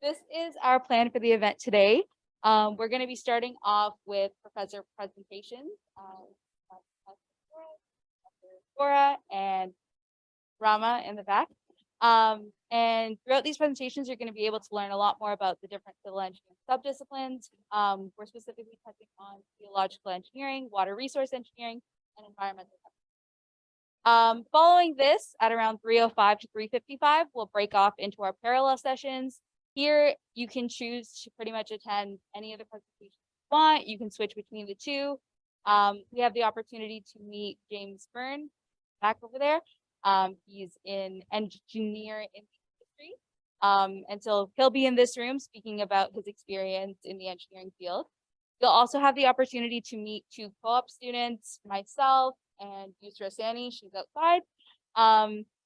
This is our plan for the event today. We're going to be starting off with professor presentations. Professor Cora and Rama in the back. And throughout these presentations, you're going to be able to learn a lot more about the different civil engineering subdisciplines. We're specifically touching on geological engineering, water resource engineering, and environmental. Following this, at around 3:05 to 3:55, we'll break off into our parallel sessions. Here, you can choose to pretty much attend any of the presentations you want. You can switch between the two. We have the opportunity to meet James Byrne back over there. He's an engineer in the industry. And so he'll be in this room speaking about his experience in the engineering field. You'll also have the opportunity to meet two co-op students, myself and Yusra Sani, she's outside.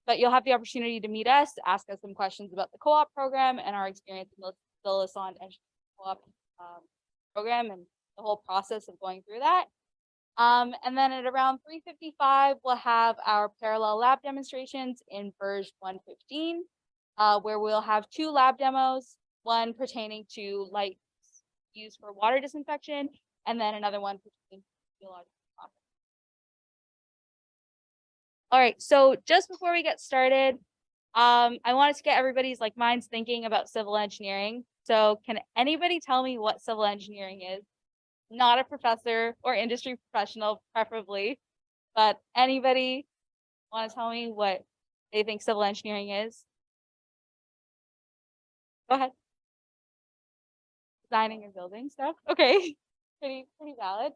But you'll have the opportunity to meet us, ask us some questions about the co-op program and our experience in the Lassonde Engineering Co-op program and the whole process of going through that. And then at around 3:55, we'll have our parallel lab demonstrations in Burge 115, where we'll have two lab demos, one pertaining to lights used for water disinfection, and then another one pertaining to geological process. All right, so just before we get started, I wanted to get everybody's minds thinking about civil engineering. So can anybody tell me what civil engineering is? Not a professor or industry professional, preferably, but anybody want to tell me what they think civil engineering is? Go ahead. Designing and building stuff. Okay, pretty valid.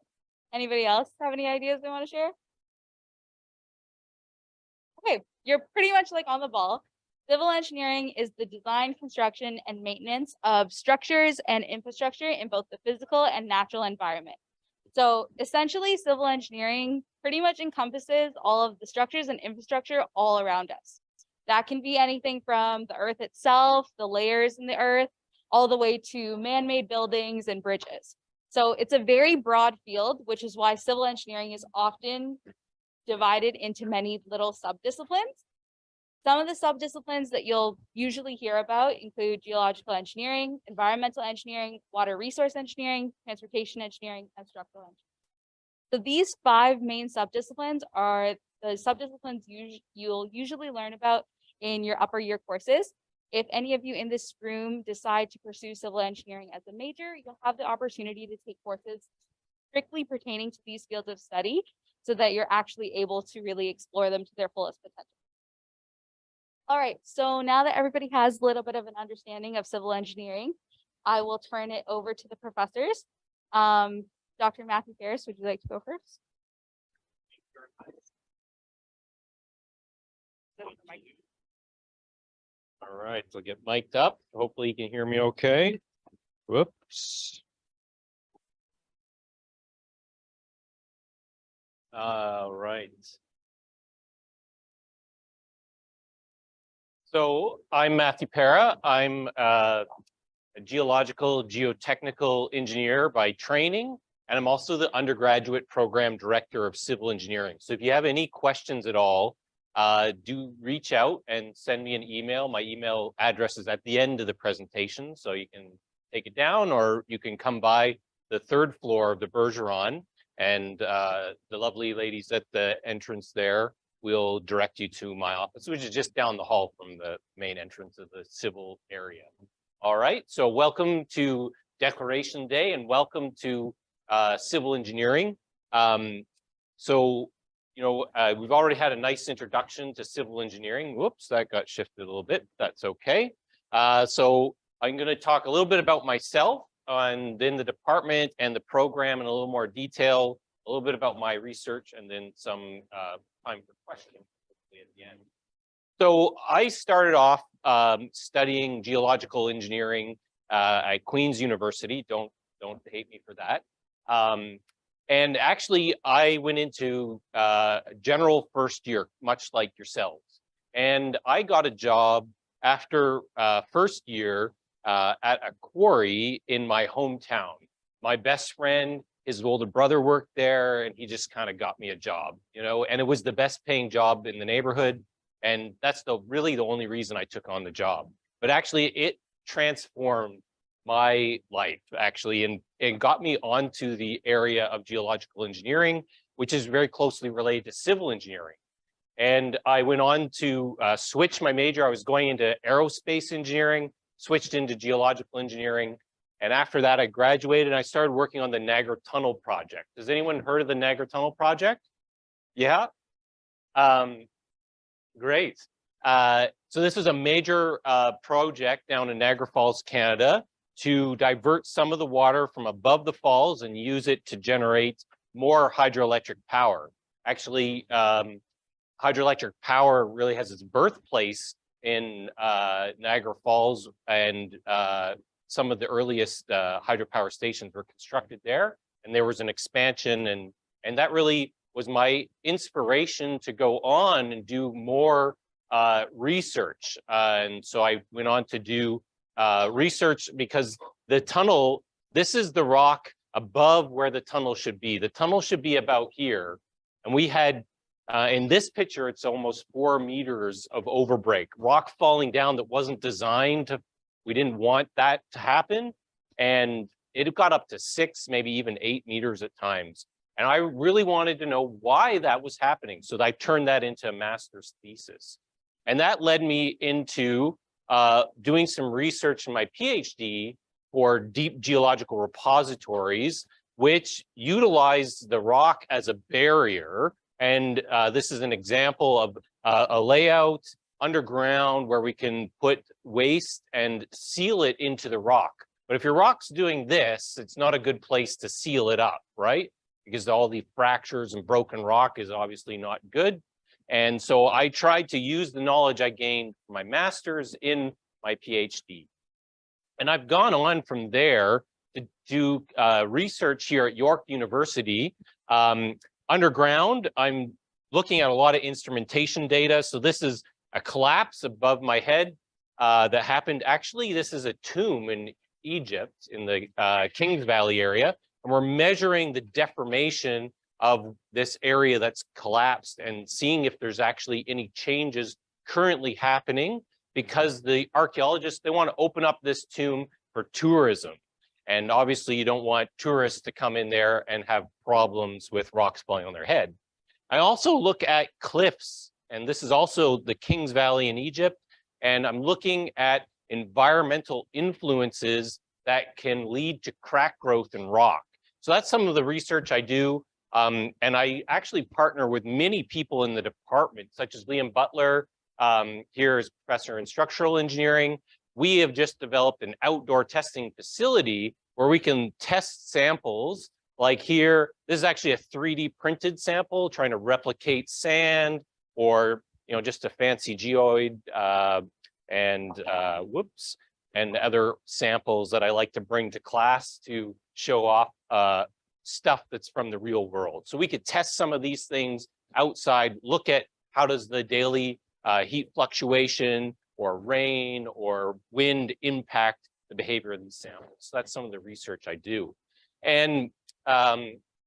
Anybody else have any ideas they want to share? Okay, you're pretty much on the ball. Civil engineering is the design, construction, and maintenance of structures and infrastructure in both the physical and natural environment. So essentially, civil engineering pretty much encompasses all of the structures and infrastructure all around us. That can be anything from the earth itself, the layers in the earth, all the way to man-made buildings and bridges. So it's a very broad field, which is why civil engineering is often divided into many little subdisciplines. Some of the subdisciplines that you'll usually hear about include geological engineering, environmental engineering, water resource engineering, transportation engineering, and structural engineering. So these 5 main subdisciplines are the subdisciplines you'll usually learn about in your upper year courses. If any of you in this room decide to pursue civil engineering as a major, you'll have the opportunity to take courses strictly pertaining to these fields of study so that you're actually able to really explore them to their fullest potential. All right, so now that everybody has a little bit of an understanding of civil engineering, I will turn it over to the professors. Dr. Matthew Ferris, would you like to go first? All right, so get mic'd up. Hopefully you can hear me okay. Whoops. All right. So I'm Matthew Para. I'm a geological geotechnical engineer by training, and I'm also the undergraduate program director of civil engineering. So if you have any questions at all, do reach out and send me an email. My email address is at the end of the presentation, so you can take it down, or you can come by the 3rd floor of the Bergeron, and the lovely ladies at the entrance there will direct you to my office, which is just down the hall from the main entrance of the civil area. All right, so welcome to Declaration Day and welcome to civil engineering. We've already had a nice introduction to civil engineering. Whoops, that got shifted a little bit. That's okay. So I'm going to talk a little bit about myself and then the department and the program in a little more detail, a little bit about my research, and then some time for questions at the end. So I started off studying geological engineering at Queen's University. Don't hate me for that. And actually, I went into general first year, much like yourselves. And I got a job after first year at a quarry in my hometown. My best friend, his older brother worked there, and he just kind of got me a job, and it was the best paying job in the neighborhood. And that's really the only reason I took on the job. But actually, it transformed my life actually, and got me onto the area of geological engineering, which is very closely related to civil engineering. And I went on to switch my major. I was going into aerospace engineering, switched into geological engineering. And after that, I graduated and I started working on the Niagara Tunnel project. Has anyone heard of the Niagara Tunnel project? Yeah? Great. So this is a major project down in Niagara Falls, Canada, to divert some of the water from above the falls and use it to generate more hydroelectric power. Actually, hydroelectric power really has its birthplace in Niagara Falls, and some of the earliest hydropower stations were constructed there, and there was an expansion, and that really was my inspiration to go on and do more research. And so I went on to do research, because the tunnel, this is the rock above where the tunnel should be. The tunnel should be about here. And we had, in this picture, it's almost 4 meters of overbreak, rock falling down that wasn't designed to, we didn't want that to happen. And it got up to 6, maybe even 8 meters at times. And I really wanted to know why that was happening. So I turned that into a master's thesis. And that led me into doing some research in my PhD for deep geological repositories, which utilize the rock as a barrier. And this is an example of a layout underground where we can put waste and seal it into the rock. But if your rock's doing this, it's not a good place to seal it up, right? Because all the fractures and broken rock is obviously not good. And so I tried to use the knowledge I gained from my master's in my PhD. And I've gone on from there to do research here at York University. Underground, I'm looking at a lot of instrumentation data. So this is a collapse above my head that happened. Actually, this is a tomb in Egypt in the Kings Valley area. And we're measuring the deformation of this area that's collapsed and seeing if there's actually any changes currently happening, because the archaeologists, they want to open up this tomb for tourism. And obviously you don't want tourists to come in there and have problems with rocks falling on their head. I also look at cliffs, and this is also the Kings Valley in Egypt. And I'm looking at environmental influences that can lead to crack growth in rock. So that's some of the research I do. And I actually partner with many people in the department, such as Liam Butler, here is professor in structural engineering. We have just developed an outdoor testing facility where we can test samples. Like here, this is actually a 3D printed sample trying to replicate sand, or just a fancy geoid, and other samples that I like to bring to class to show off stuff that's from the real world. So we could test some of these things outside, look at how does the daily heat fluctuation or rain or wind impact the behavior of these samples. So that's some of the research I do. And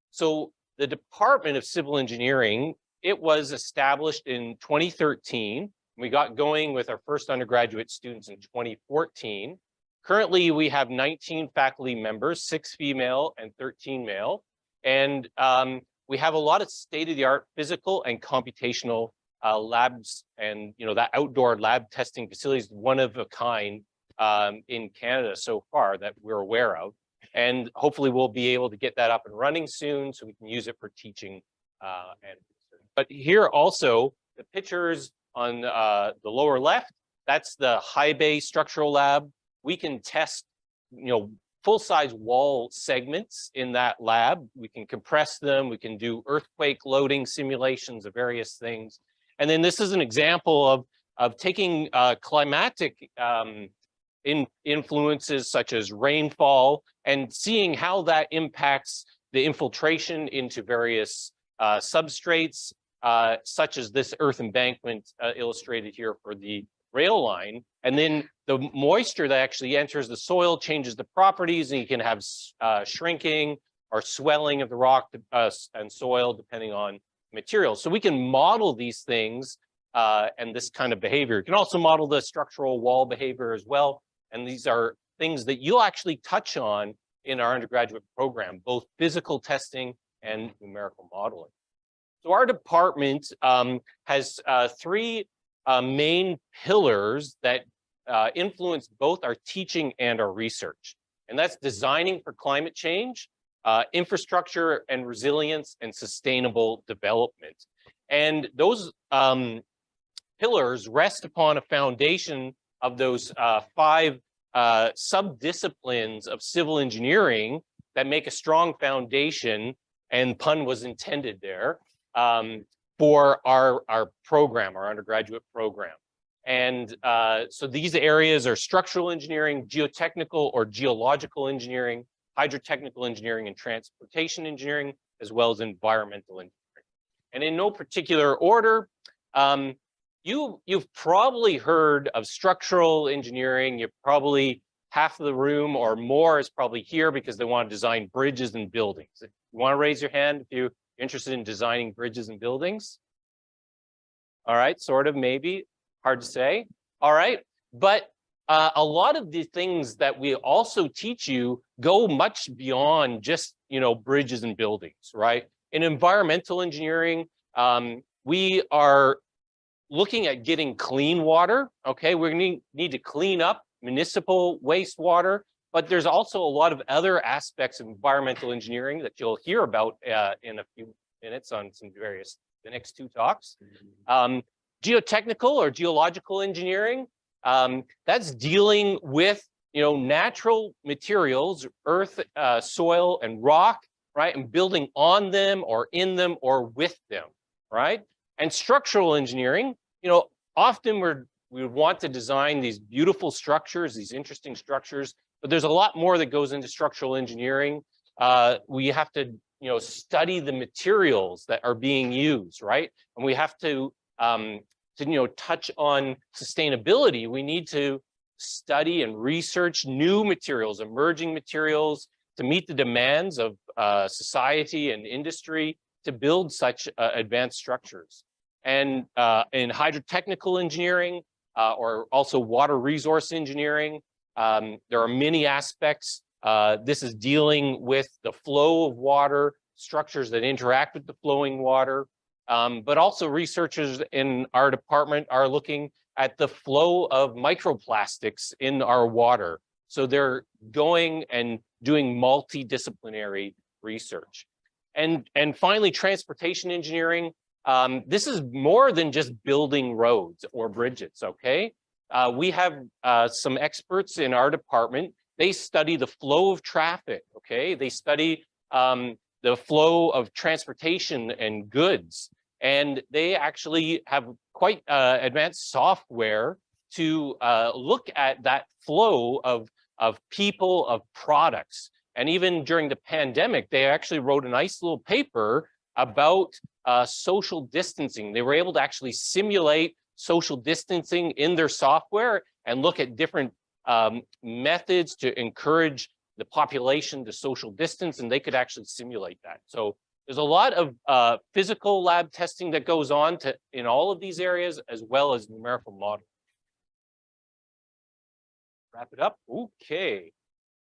so the Department of Civil Engineering, it was established in 2013. We got going with our first undergraduate students in 2014. Currently, we have 19 faculty members, 6 female and 13 male. And we have a lot of state-of-the-art physical and computational labs, and that outdoor lab testing facility is one of a kind in Canada so far that we're aware of. And hopefully we'll be able to get that up and running soon so we can use it for teaching and research. But here also, the pictures on the lower left, that's the high bay structural lab. We can test, full-size wall segments in that lab. We can compress them. We can do earthquake loading simulations of various things. And then this is an example of taking climatic influences such as rainfall and seeing how that impacts the infiltration into various substrates, such as this earth embankment illustrated here for the rail line. And then the moisture that actually enters the soil changes the properties, and you can have shrinking or swelling of the rock and soil depending on material. So we can model these things and this kind of behavior. You can also model the structural wall behavior as well. And these are things that you'll actually touch on in our undergraduate program, both physical testing and numerical modeling. So our department has three main pillars that influence both our teaching and our research. And that's designing for climate change, infrastructure and resilience, and sustainable development. And those pillars rest upon a foundation of those five sub-disciplines of civil engineering that make a strong foundation, and pun was intended there, for our program, our undergraduate program. And so these areas are structural engineering, geotechnical or geological engineering, hydrotechnical engineering, and transportation engineering, as well as environmental engineering. And in no particular order, you've probably heard of structural engineering. You've probably, half of the room or more is probably here because they want to design bridges and buildings. You want to raise your hand if you're interested in designing bridges and buildings? All right, sort of, maybe, hard to say. All right, but a lot of the things that we also teach you go much beyond just, bridges and buildings, right? In environmental engineering, we are looking at getting clean water, okay? We're gonna need to clean up municipal wastewater, but there's also a lot of other aspects of environmental engineering that you'll hear about in a few minutes on the next two talks. Geotechnical or geological engineering, that's dealing with, natural materials, earth, soil, and rock, right? And building on them or in them or with them, right? And structural engineering, often we want to design these beautiful structures, these interesting structures, but there's a lot more that goes into structural engineering. We have to, study the materials that are being used, right? And we have to touch on sustainability. We need to study and research new materials, emerging materials, to meet the demands of society and industry to build such advanced structures. And in hydrotechnical engineering, or also water resource engineering, there are many aspects. This is dealing with the flow of water, structures that interact with the flowing water, but also researchers in our department are looking at the flow of microplastics in our water. So they're going and doing multidisciplinary research. And finally, transportation engineering. This is more than just building roads or bridges, okay? We have some experts in our department. They study the flow of traffic, okay? They study the flow of transportation and goods. And they actually have quite advanced software to look at that flow of people, of products. And even during the pandemic, they actually wrote a nice little paper about social distancing. They were able to actually simulate social distancing in their software and look at different methods to encourage the population to social distance, and they could actually simulate that. So there's a lot of physical lab testing that goes on in all of these areas, as well as numerical modeling. Wrap it up. Okay.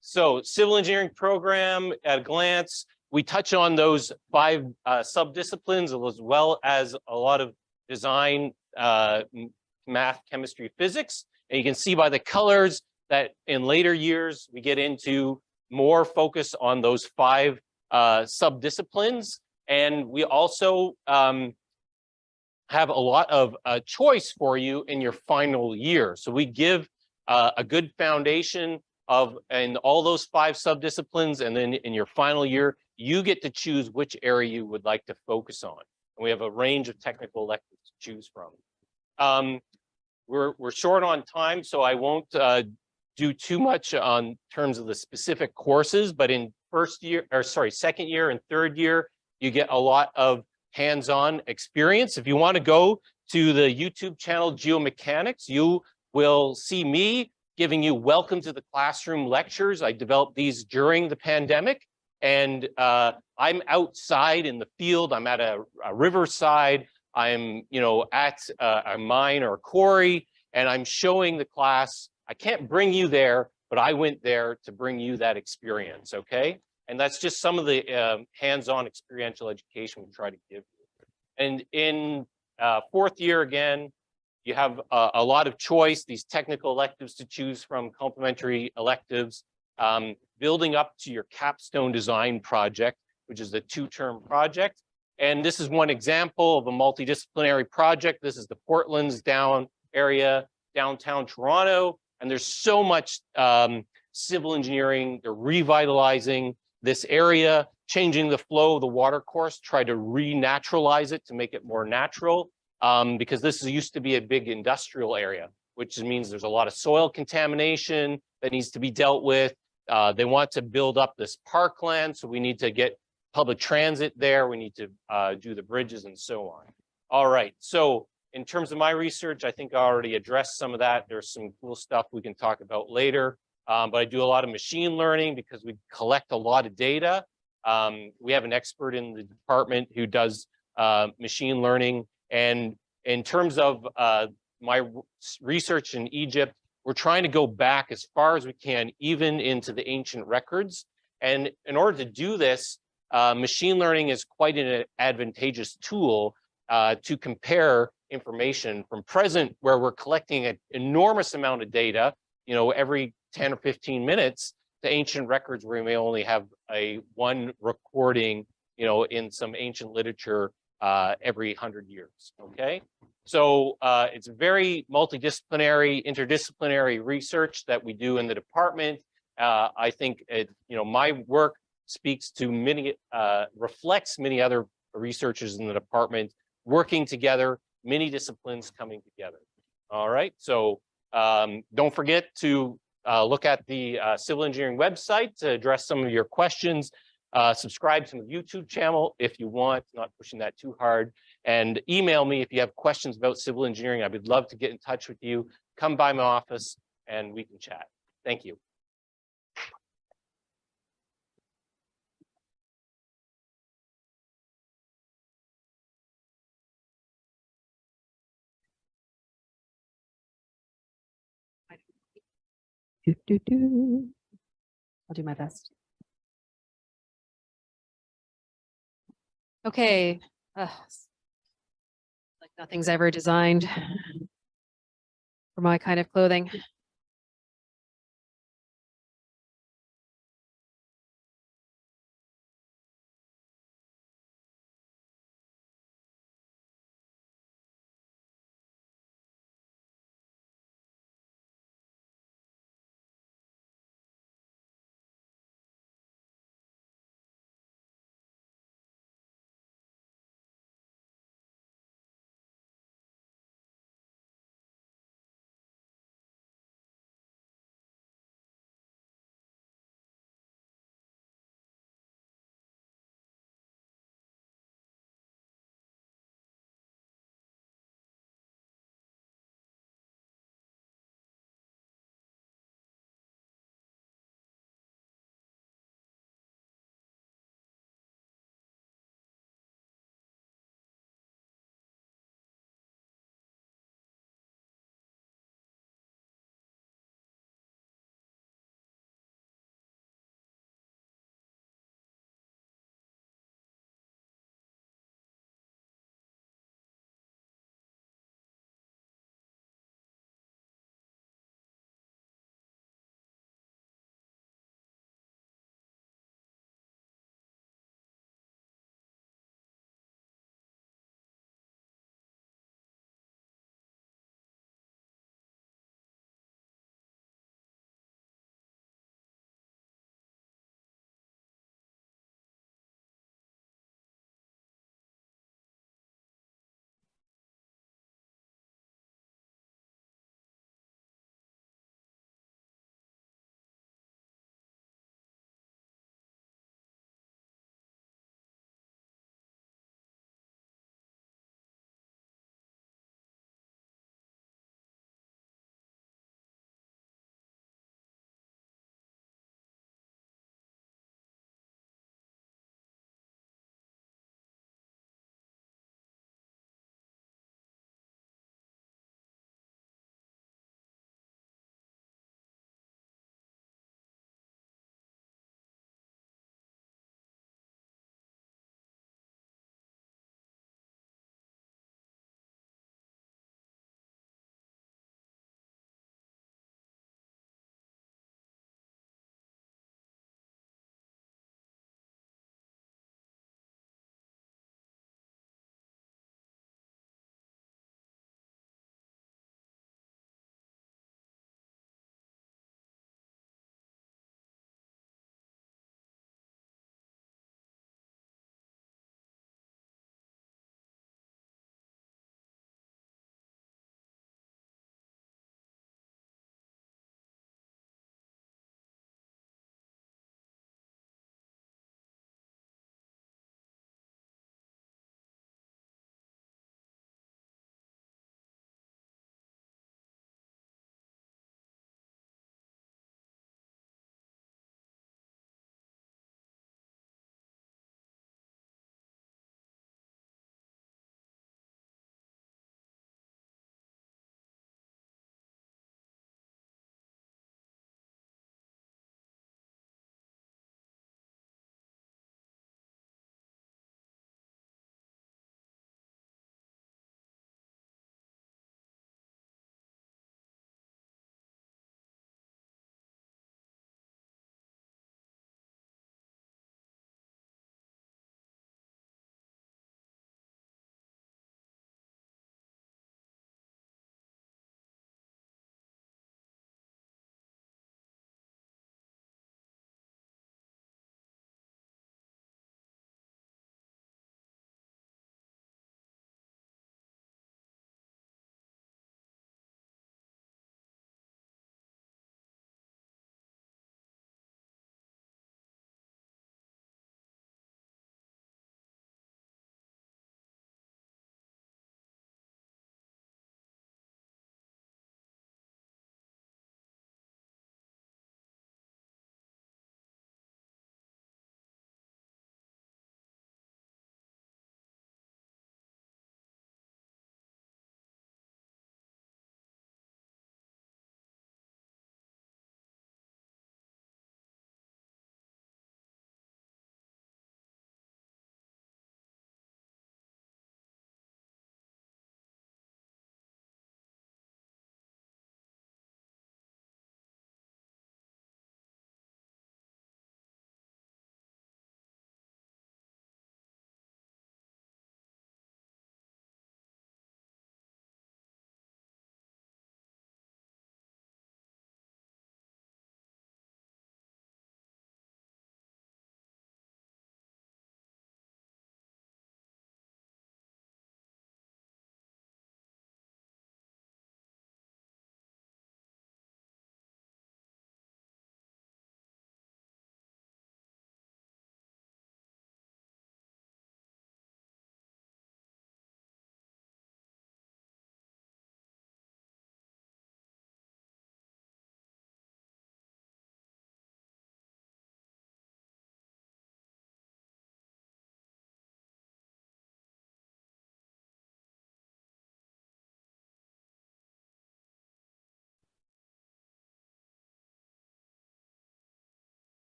So civil engineering program at a glance, we touch on those five sub-disciplines, as well as a lot of design, math, chemistry, physics. And you can see by the colors that in later years, we get into more focus on those five sub-disciplines. And we also have a lot of choice for you in your final year. So we give a good foundation in all those five sub-disciplines, and then in your final year, you get to choose which area you would like to focus on. And we have a range of technical electives to choose from. We're short on time, so I won't do too much on terms of the specific courses, but in second year and third year, you get a lot of hands-on experience. If you want to go to the YouTube channel Geomechanics, you will see me giving you welcome to the classroom lectures. I developed these during the pandemic, and I'm outside in the field. I'm at a riverside. I'm at a mine or a quarry, and I'm showing the class I can't bring you there, but I went there to bring you that experience, okay? And that's just some of the hands-on experiential education we try to give you. And in fourth year, again, you have a lot of choice, these technical electives to choose from, complementary electives, building up to your capstone design project, which is the 2-term project. And this is one example of a multidisciplinary project. This is the Portlands area, downtown Toronto. And there's so much civil engineering. They're revitalizing this area, changing the flow of the water course, try to renaturalize it to make it more natural. Because this used to be a big industrial area, which means there's a lot of soil contamination that needs to be dealt with. They want to build up this parkland, so we need to get public transit there. We need to do the bridges and so on. All right, so in terms of my research, I think I already addressed some of that. There's some cool stuff we can talk about later, but I do a lot of machine learning because we collect a lot of data. We have an expert in the department who does machine learning. And in terms of my research in Egypt, we're trying to go back as far as we can, even into the ancient records. And in order to do this, machine learning is quite an advantageous tool to compare information from present, where we're collecting an enormous amount of data, every 10 or 15 minutes, to ancient records where we may only have one recording, in some ancient literature every 100 years, okay? So it's very multidisciplinary, interdisciplinary research that we do in the department. I think my work speaks to reflects many other researchers in the department working together, many disciplines coming together. All right, so don't forget to look at the civil engineering website to address some of your questions. Subscribe to the YouTube channel if you want, not pushing that too hard. And email me if you have questions about civil engineering. I would love to get in touch with you. Come by my office and we can chat. Thank you. I'll do my best. Okay. Like nothing's ever designed for my kind of clothing.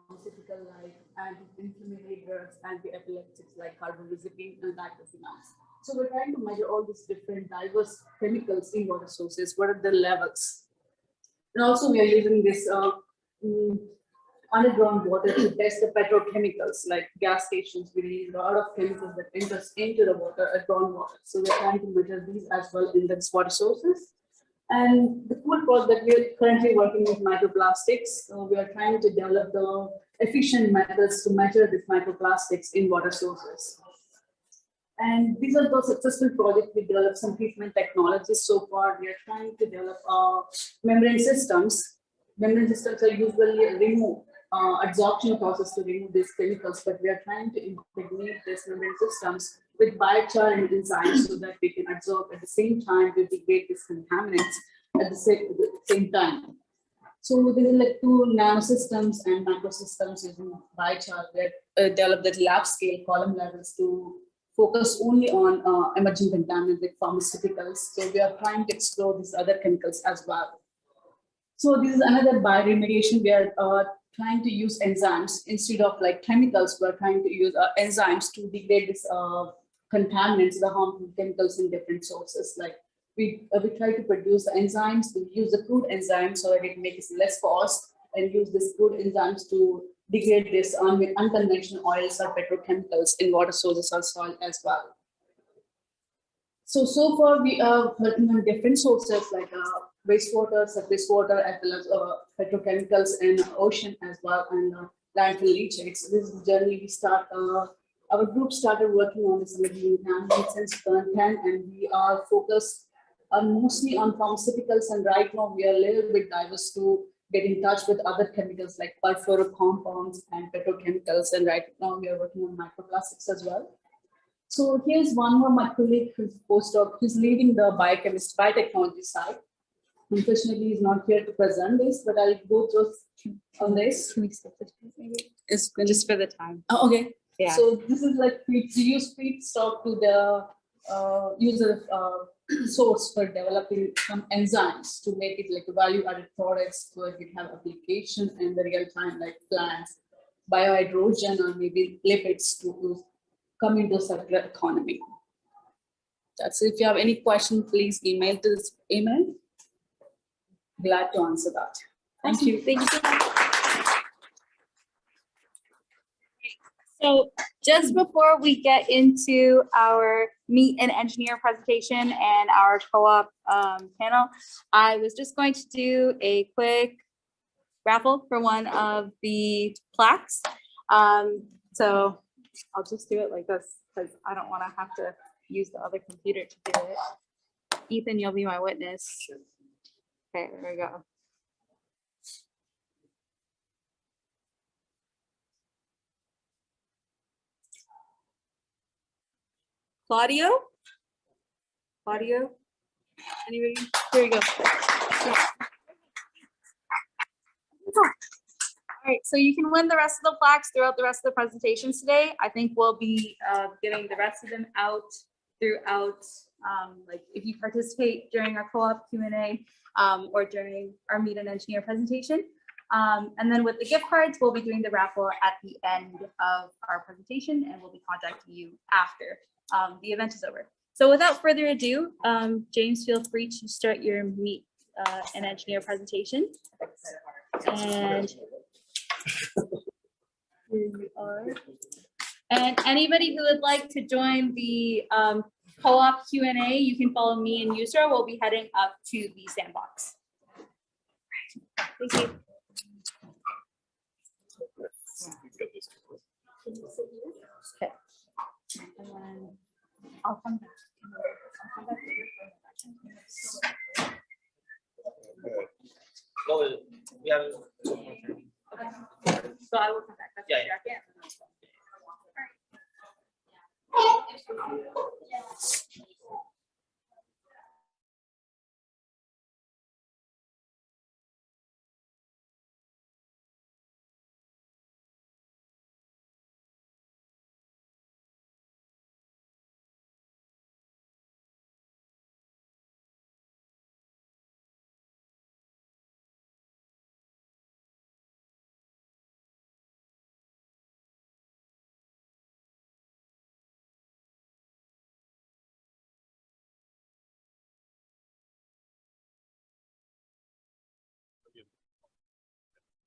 Pharmaceutical like anti-inflammatory drugs, anti-epileptics like carbamazepine and diclofenac. So we're trying to measure all these different diverse chemicals in water sources. What are the levels? And also we are using this underground water to test the petrochemicals, like gas stations release a lot of chemicals that enters into the water, groundwater. So we're trying to measure these as well in these water sources. And the cool part that we are currently working with microplastics, we are trying to develop the efficient methods to measure these microplastics in water sources. And these are those successful projects. We developed some treatment technologies so far. We are trying to develop membrane systems. Membrane systems are usually remove absorption process to remove these chemicals, but we are trying to impregnate these membrane systems with biochar and enzymes so that we can absorb at the same time, we degrade these contaminants at the same time. So there are like two nanosystems and microsystems using biochar that developed at lab scale column levels to focus only on emerging contaminants like pharmaceuticals. So we are trying to explore these other chemicals as well. So this is another bioremediation. We are trying to use enzymes instead of like chemicals. We're trying to use enzymes to degrade this contaminants, the harmful chemicals in different sources. Like we try to produce the enzymes, we use the crude enzymes so that it makes less cost, and use this crude enzymes to degrade this unconventional oils or petrochemicals in water sources or soil as well. So far we are working on different sources like wastewater, surface water, as well as petrochemicals in ocean as well, and landfill leachates. This is journey we start. Our group started working on this since 2010, and we are focused mostly on pharmaceuticals. And right now we are a little bit diverse to get in touch with other chemicals like perfluorocompounds and petrochemicals. And right now we are working on microplastics as well. So here's one more my colleague who's postdoc, who's leading the biotechnology side. Unfortunately, he's not here to present this, but I'll go through on this. Can we skip this maybe? It's just for the time. Oh, okay. Yeah. So this is like we use feedstock to the user source for developing some enzymes to make it like a value-added products so it have application in the real time, like plants, biohydrogen, or maybe lipids to come into circular economy. That's it. If you have any question, please email to this email. Glad to answer that. Thank you. Thank you so much. So just before we get into our meet and engineer presentation and our co-op panel, I was just going to do a quick raffle for one of the plaques. So I'll just do it like this because I don't want to have to use the other computer to do it. Ethan, you'll be my witness. Okay, there we go. Claudio? Claudio? Anybody? Here we go. All right, so you can win the rest of the plaques throughout the rest of the presentations today. I think we'll be giving the rest of them out throughout, like if you participate during our co-op Q&A or during our Meet an Engineer presentation. And then with the gift cards, we'll be doing the raffle at the end of our presentation and we'll be contacting you after the event is over. So without further ado, James, feel free to start your Meet an Engineer presentation. And here we are. And anybody who would like to join the co-op Q&A, you can follow me and Yusra. We'll be heading up to the sandbox. Thank you. Okay. And then I'll come back. I'll come back later. So I will come back. That's Yeah, sure I can.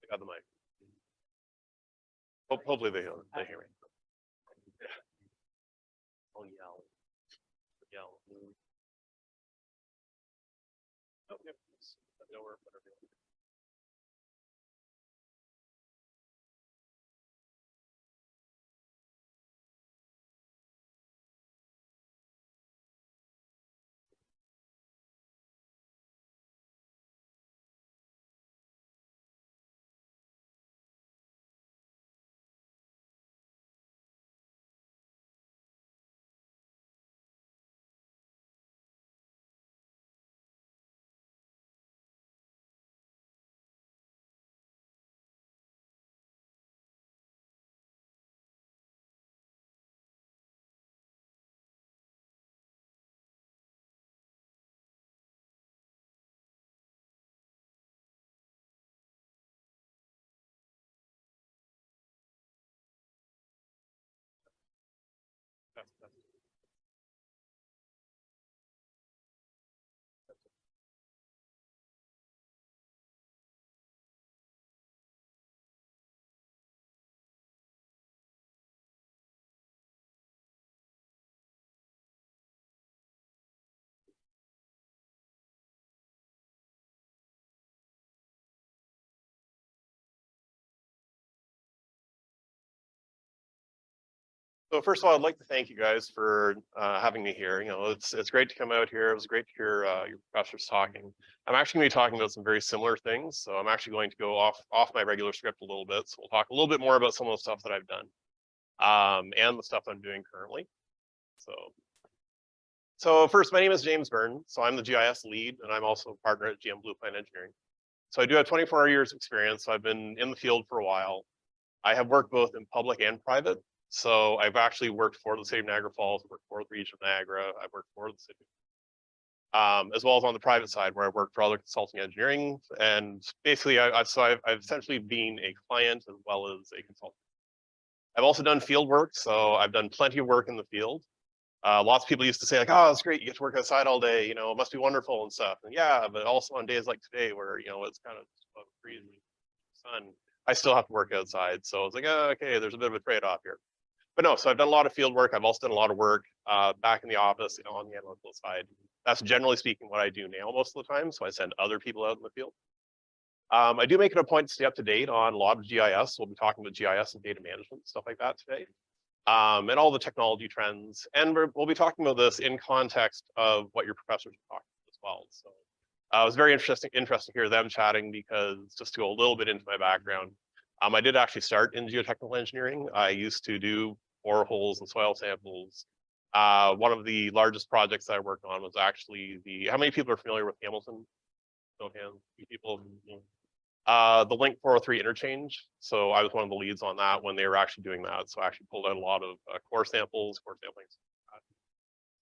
I got the mic. Hopefully they hear me. Oh, yell. Yell. Oh, yeah. Nowhere, whatever. So first of all, I'd like to thank you guys for having me here. You know, it's great to come out here. It was great to hear your professors talking. I'm actually going to be talking about some very similar things. So I'm actually going to go off my regular script a little bit. So we'll talk a little bit more about some of the stuff that I've done and the stuff I'm doing currently. So first, my name is James Byrne. So I'm the GIS lead, and I'm also a partner at GM Blue Plant Engineering. So I do have 24 years experience. So I've been in the field for a while. I have worked both in public and private. So I've actually worked for the city of Niagara Falls, worked for the region of Niagara, I've worked for the city. As well as on the private side where I worked for other consulting engineering. And basically I've essentially been a client as well as a consultant. I've also done field work. So I've done plenty of work in the field. Lots of people used to say like, oh, it's great. You get to work outside all day, you know, it must be wonderful and stuff. And yeah, but also on days like today where, you know, it's kind of freezing sun, I still have to work outside. So it's like, oh, okay, there's a bit of a trade-off here. But no, so I've done a lot of field work. I've also done a lot of work back in the office, you know, on the analytical side. That's generally speaking what I do now most of the time. So I send other people out in the field. I do make it a point to stay up to date on a lot of GIS. We'll be talking about GIS and data management, stuff like that today. And all the technology trends. And we'll be talking about this in context of what your professors are talking about as well. So it was very interesting to hear them chatting, because just to go a little bit into my background, I did actually start in geotechnical engineering. I used to do boreholes and soil samples. One of the largest projects I worked on was actually how many people are familiar with Hamilton? Show of hands, few people. The Link 403 interchange. So I was one of the leads on that when they were actually doing that. So I actually pulled out a lot of core samples, core samplings.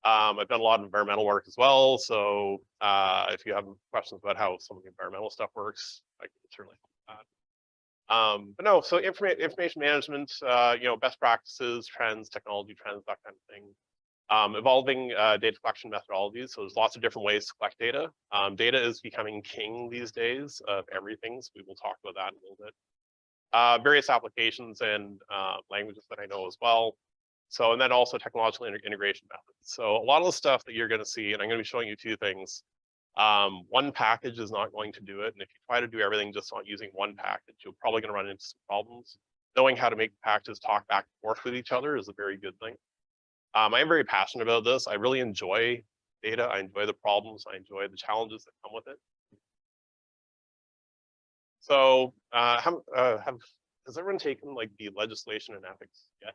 I've done a lot of environmental work as well. So if you have questions about how some of the environmental stuff works, I can certainly help that. But no, so information management, best practices, trends, technology trends, that kind of thing. Evolving data collection methodologies. So there's lots of different ways to collect data. Data is becoming king these days of everything. So we will talk about that in a little bit. Various applications and languages that I know as well. So, and then also technological integration methods. So a lot of the stuff that you're going to see, and I'm going to be showing you two things. One package is not going to do it. And if you try to do everything just on using one package, you're probably going to run into some problems. Knowing how to make packages talk back and forth with each other is a very good thing. I am very passionate about this. I really enjoy data. I enjoy the problems. I enjoy the challenges that come with it. So has everyone taken like the legislation and ethics yet?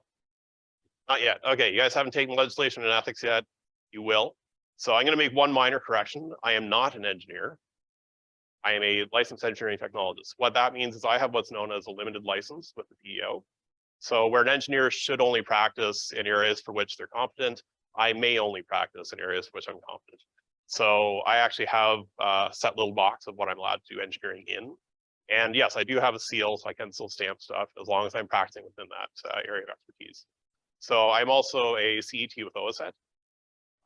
Not yet. Okay, you guys haven't taken legislation and ethics yet. You will. So I'm going to make one minor correction. I am not an engineer. I am a licensed engineering technologist. What that means is I have what's known as a limited license with the PEO. So where an engineer should only practice in areas for which they're competent, I may only practice in areas for which I'm competent. So I actually have a set little box of what I'm allowed to do engineering in. And yes, I do have a seal, so I can still stamp stuff as long as I'm practicing within that area of expertise. So I'm also a CET with OSET.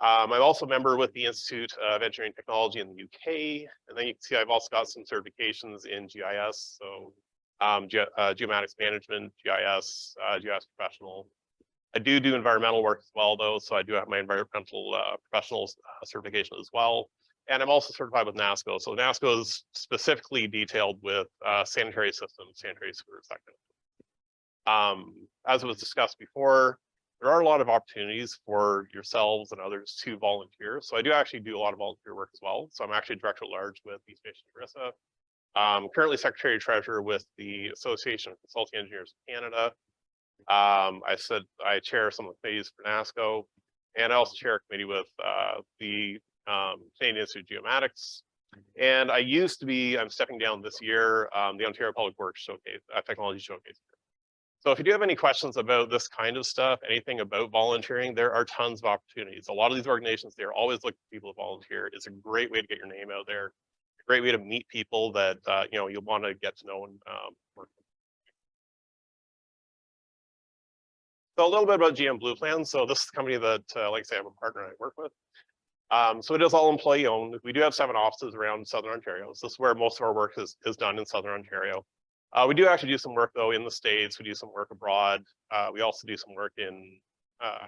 I'm also a member with the Institute of Engineering Technology in the UK. And then you can see I've also got some certifications in GIS. So geomatics management, GIS, GIS professional. I do environmental work as well, though. So I do have my environmental professional certification as well. And I'm also certified with NASCO. So NASCO is specifically detailed with sanitary systems, sanitary sewers, that kind of thing. As was discussed before, there are a lot of opportunities for yourselves and others to volunteer. So I do actually do a lot of volunteer work as well. So I'm actually director at large with East Basin ERISA. Currently Secretary Treasurer with the Association of Consulting Engineers of Canada. I chair some of the committees for NASCO, and I also chair a committee with the Canadian Institute of Geomatics. And I'm stepping down this year, the Ontario Public Works Showcase, Technology Showcase. So if you do have any questions about this kind of stuff, anything about volunteering, there are tons of opportunities. A lot of these organizations, they're always looking for people to volunteer. It's a great way to get your name out there. A great way to meet people that you'll want to get to know and work with. So a little bit about GM Blue Plan. So this is the company that, like I say, I'm a partner and I work with. So it is all employee owned. We do have 7 offices around Southern Ontario. So this is where most of our work is done in Southern Ontario. We do actually do some work though in the States. We do some work abroad. We also do some work in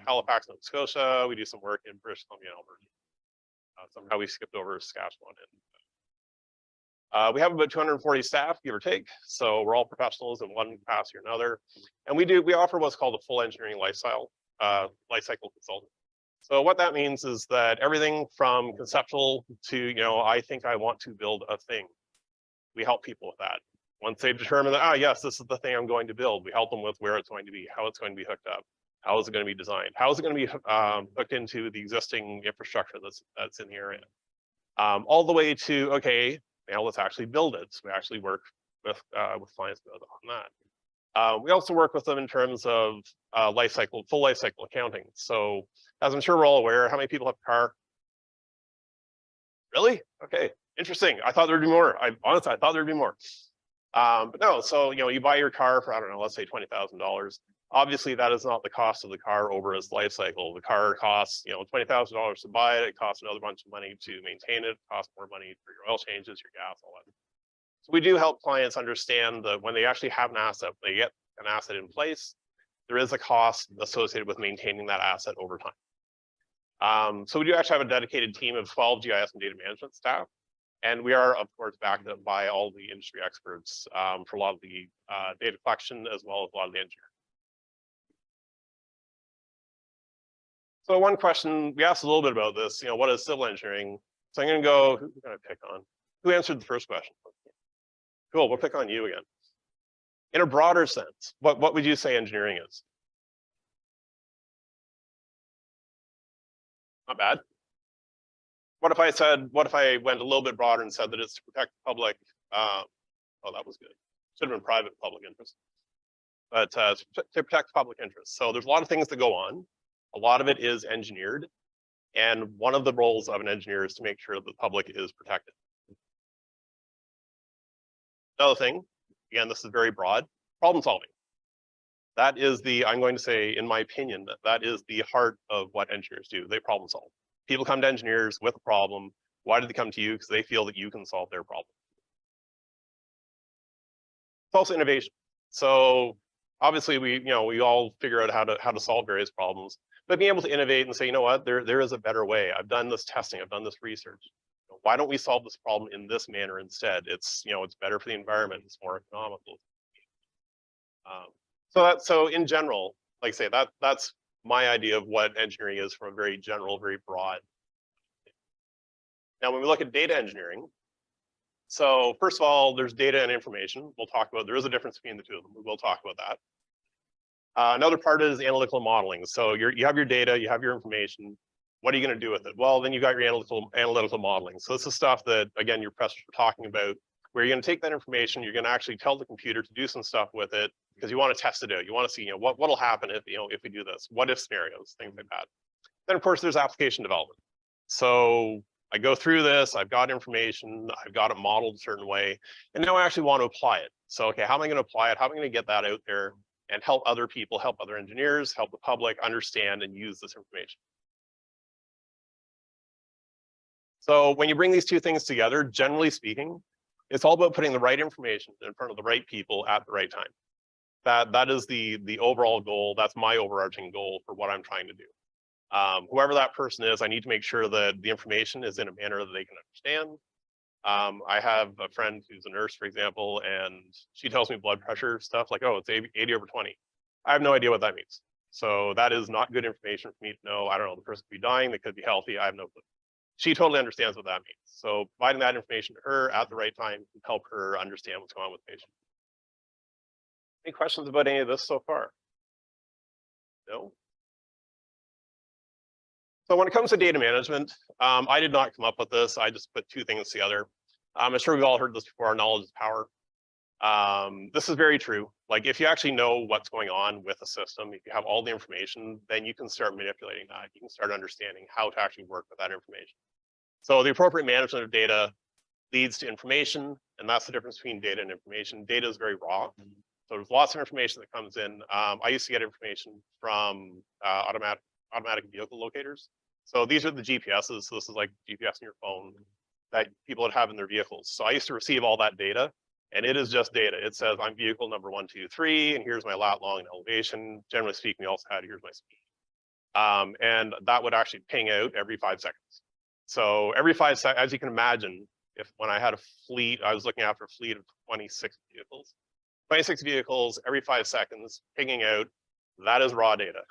Halifax, Nova Scotia. We do some work in British Columbia and Alberta. Somehow we skipped over Saskatchewan. We have about 240 staff, give or take. So we're all professionals in one capacity or another. And we offer what's called a full engineering life cycle consultant. So what that means is that everything from conceptual to, I think I want to build a thing. We help people with that. Once they've determined that, yes, this is the thing I'm going to build, we help them with where it's going to be, how it's going to be hooked up, how is it going to be designed, how is it going to be hooked into the existing infrastructure that's in the area, all the way to, okay, now let's actually build it. So we actually work with clients on that. We also work with them in terms of full life cycle accounting. So as I'm sure we're all aware, how many people have a car? Really? Okay, interesting. I thought there'd be more. Honestly, I thought there'd be more. But no, so you buy your car for, I don't know, let's say $20,000. Obviously, that is not the cost of the car over its life cycle. The car costs, $20,000 to buy it. It costs another bunch of money to maintain it. It costs more money for your oil changes, your gas, all that. So we do help clients understand that when they actually have an asset, they get an asset in place, there is a cost associated with maintaining that asset over time. So we do actually have a dedicated team of 12 GIS and data management staff. And we are, of course, backed up by all the industry experts for a lot of the data collection as well as a lot of the engineering. So one question, we asked a little bit about this, what is civil engineering? So I'm going to go, who can I pick on? Who answered the first question? Cool, we'll pick on you again. In a broader sense, what would you say engineering is? Not bad. What if I went a little bit broader and said that it's to protect the public? Oh, that was good. Should have been private public interest. But to protect the public interest. So there's a lot of things that go on. A lot of it is engineered. And one of the roles of an engineer is to make sure that the public is protected. Another thing, again, this is very broad, problem solving. That is I'm going to say, in my opinion, that is the heart of what engineers do. They problem solve. People come to engineers with a problem. Why did they come to you? Because they feel that you can solve their problem. It's also innovation. So obviously we all figure out how to solve various problems, but being able to innovate and say, you know what, there is a better way. I've done this testing, I've done this research. Why don't we solve this problem in this manner instead? It's better for the environment, it's more economical. So in general, like I say, that's my idea of what engineering is from a very general, very broad. Now, when we look at data engineering, so first of all, there's data and information. We'll talk about, there is a difference between the two of them. We will talk about that. Another part is analytical modeling. So you have your data, you have your information. What are you going to do with it? Well, then you got your analytical modeling. So this is stuff that, again, your professors were talking about, where you're going to take that information, you're going to actually tell the computer to do some stuff with it because you want to test it out. You want to see, what'll happen if we do this, what if scenarios, things like that. Then of course there's application development. So I go through this, I've got information, I've got it modeled a certain way, and now I actually want to apply it. So, okay, how am I going to apply it? How am I going to get that out there and help other people, help other engineers, help the public understand and use this information? So when you bring these two things together, generally speaking, it's all about putting the right information in front of the right people at the right time. That is the overall goal. That's my overarching goal for what I'm trying to do. Whoever that person is, I need to make sure that the information is in a manner that they can understand. I have a friend who's a nurse, for example, and she tells me blood pressure stuff like, oh, it's 80/20. I have no idea what that means. So that is not good information for me to know. I don't know, the person could be dying, they could be healthy, I have no clue. She totally understands what that means. So providing that information to her at the right time can help her understand what's going on with the patient. Any questions about any of this so far? No? So when it comes to data management, I did not come up with this. I just put two things together. I'm sure we've all heard this before, knowledge is power. This is very true. Like if you actually know what's going on with a system, if you have all the information, then you can start manipulating that. You can start understanding how to actually work with that information. So the appropriate management of data leads to information, and that's the difference between data and information. Data is very raw. So there's lots of information that comes in. I used to get information from automatic vehicle locators. So these are the GPSs. So this is like GPS in your phone that people would have in their vehicles. So I used to receive all that data, and it is just data. It says I'm vehicle number 1, 2, 3, and here's my lat long and elevation. Generally speaking, we also had here's my speed. And that would actually ping out every 5 seconds. So every 5 seconds, as you can imagine, when I had a fleet, I was looking after a fleet of 26 vehicles. 26 vehicles every 5 seconds, pinging out, that is raw data.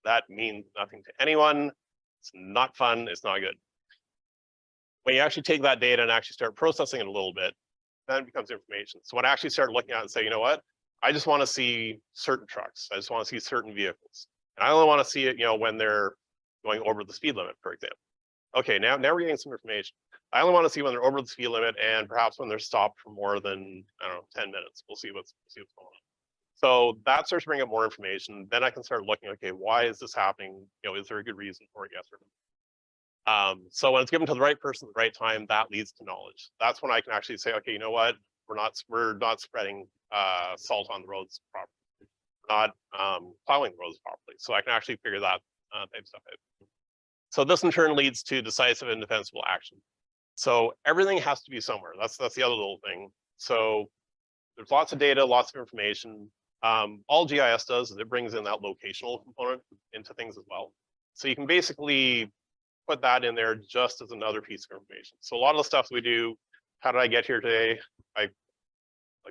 That means nothing to anyone. It's not fun, it's not good. When you actually take that data and actually start processing it a little bit, then it becomes information. So when I actually started looking at it and say, you know what, I just want to see certain trucks. I just want to see certain vehicles. And I only want to see it, when they're going over the speed limit, for example. Okay, now we're getting some information. I only want to see when they're over the speed limit and perhaps when they're stopped for more than, 10 minutes. We'll see what's going on. So that starts to bring up more information. Then I can start looking, okay, why is this happening? Is there a good reason for it? Yes or no? So when it's given to the right person at the right time, that leads to knowledge. That's when I can actually say, okay, you know what? We're not spreading salt on the roads properly, not plowing the roads properly. So I can actually figure that type of stuff out. So this in turn leads to decisive and defensible action. So everything has to be somewhere. That's the other little thing. So there's lots of data, lots of information. All GIS does is it brings in that locational component into things as well. So you can basically put that in there just as another piece of information. So a lot of the stuff we do, how did I get here today? Like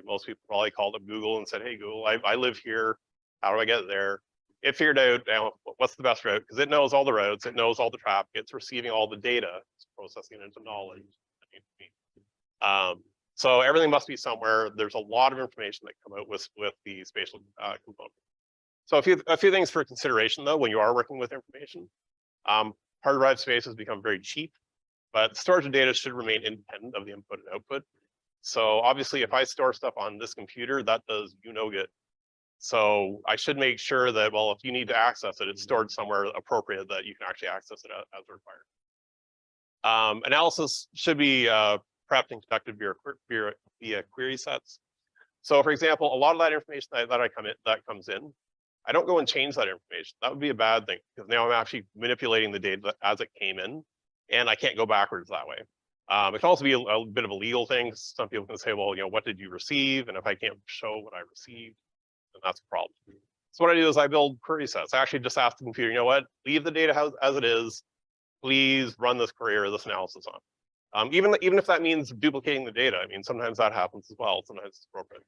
most people probably called up Google and said, hey, Google, I live here. How do I get there? It figured out what's the best route, because it knows all the routes, it knows all the traffic, it's receiving all the data, it's processing it into knowledge. So everything must be somewhere. There's a lot of information that come out with the spatial component. So a few things for consideration though, when you are working with information. Hard drive space has become very cheap, but storage of data should remain independent of the input and output. So obviously, if I store stuff on this computer, that does you no good. So I should make sure that, well, if you need to access it, it's stored somewhere appropriate that you can actually access it as required. Analysis should be prepped and conducted via query sets. So for example, a lot of that information that comes in, I don't go and change that information. That would be a bad thing, because now I'm actually manipulating the data as it came in, and I can't go backwards that way. It can also be a bit of a legal thing. Some people can say, well, what did you receive? And if I can't show what I received, then that's a problem. So what I do is I build query sets. I actually just ask the computer, you know what, leave the data as it is. Please run this query or this analysis on. Even if that means duplicating the data, I mean, sometimes that happens as well. Sometimes it's appropriate.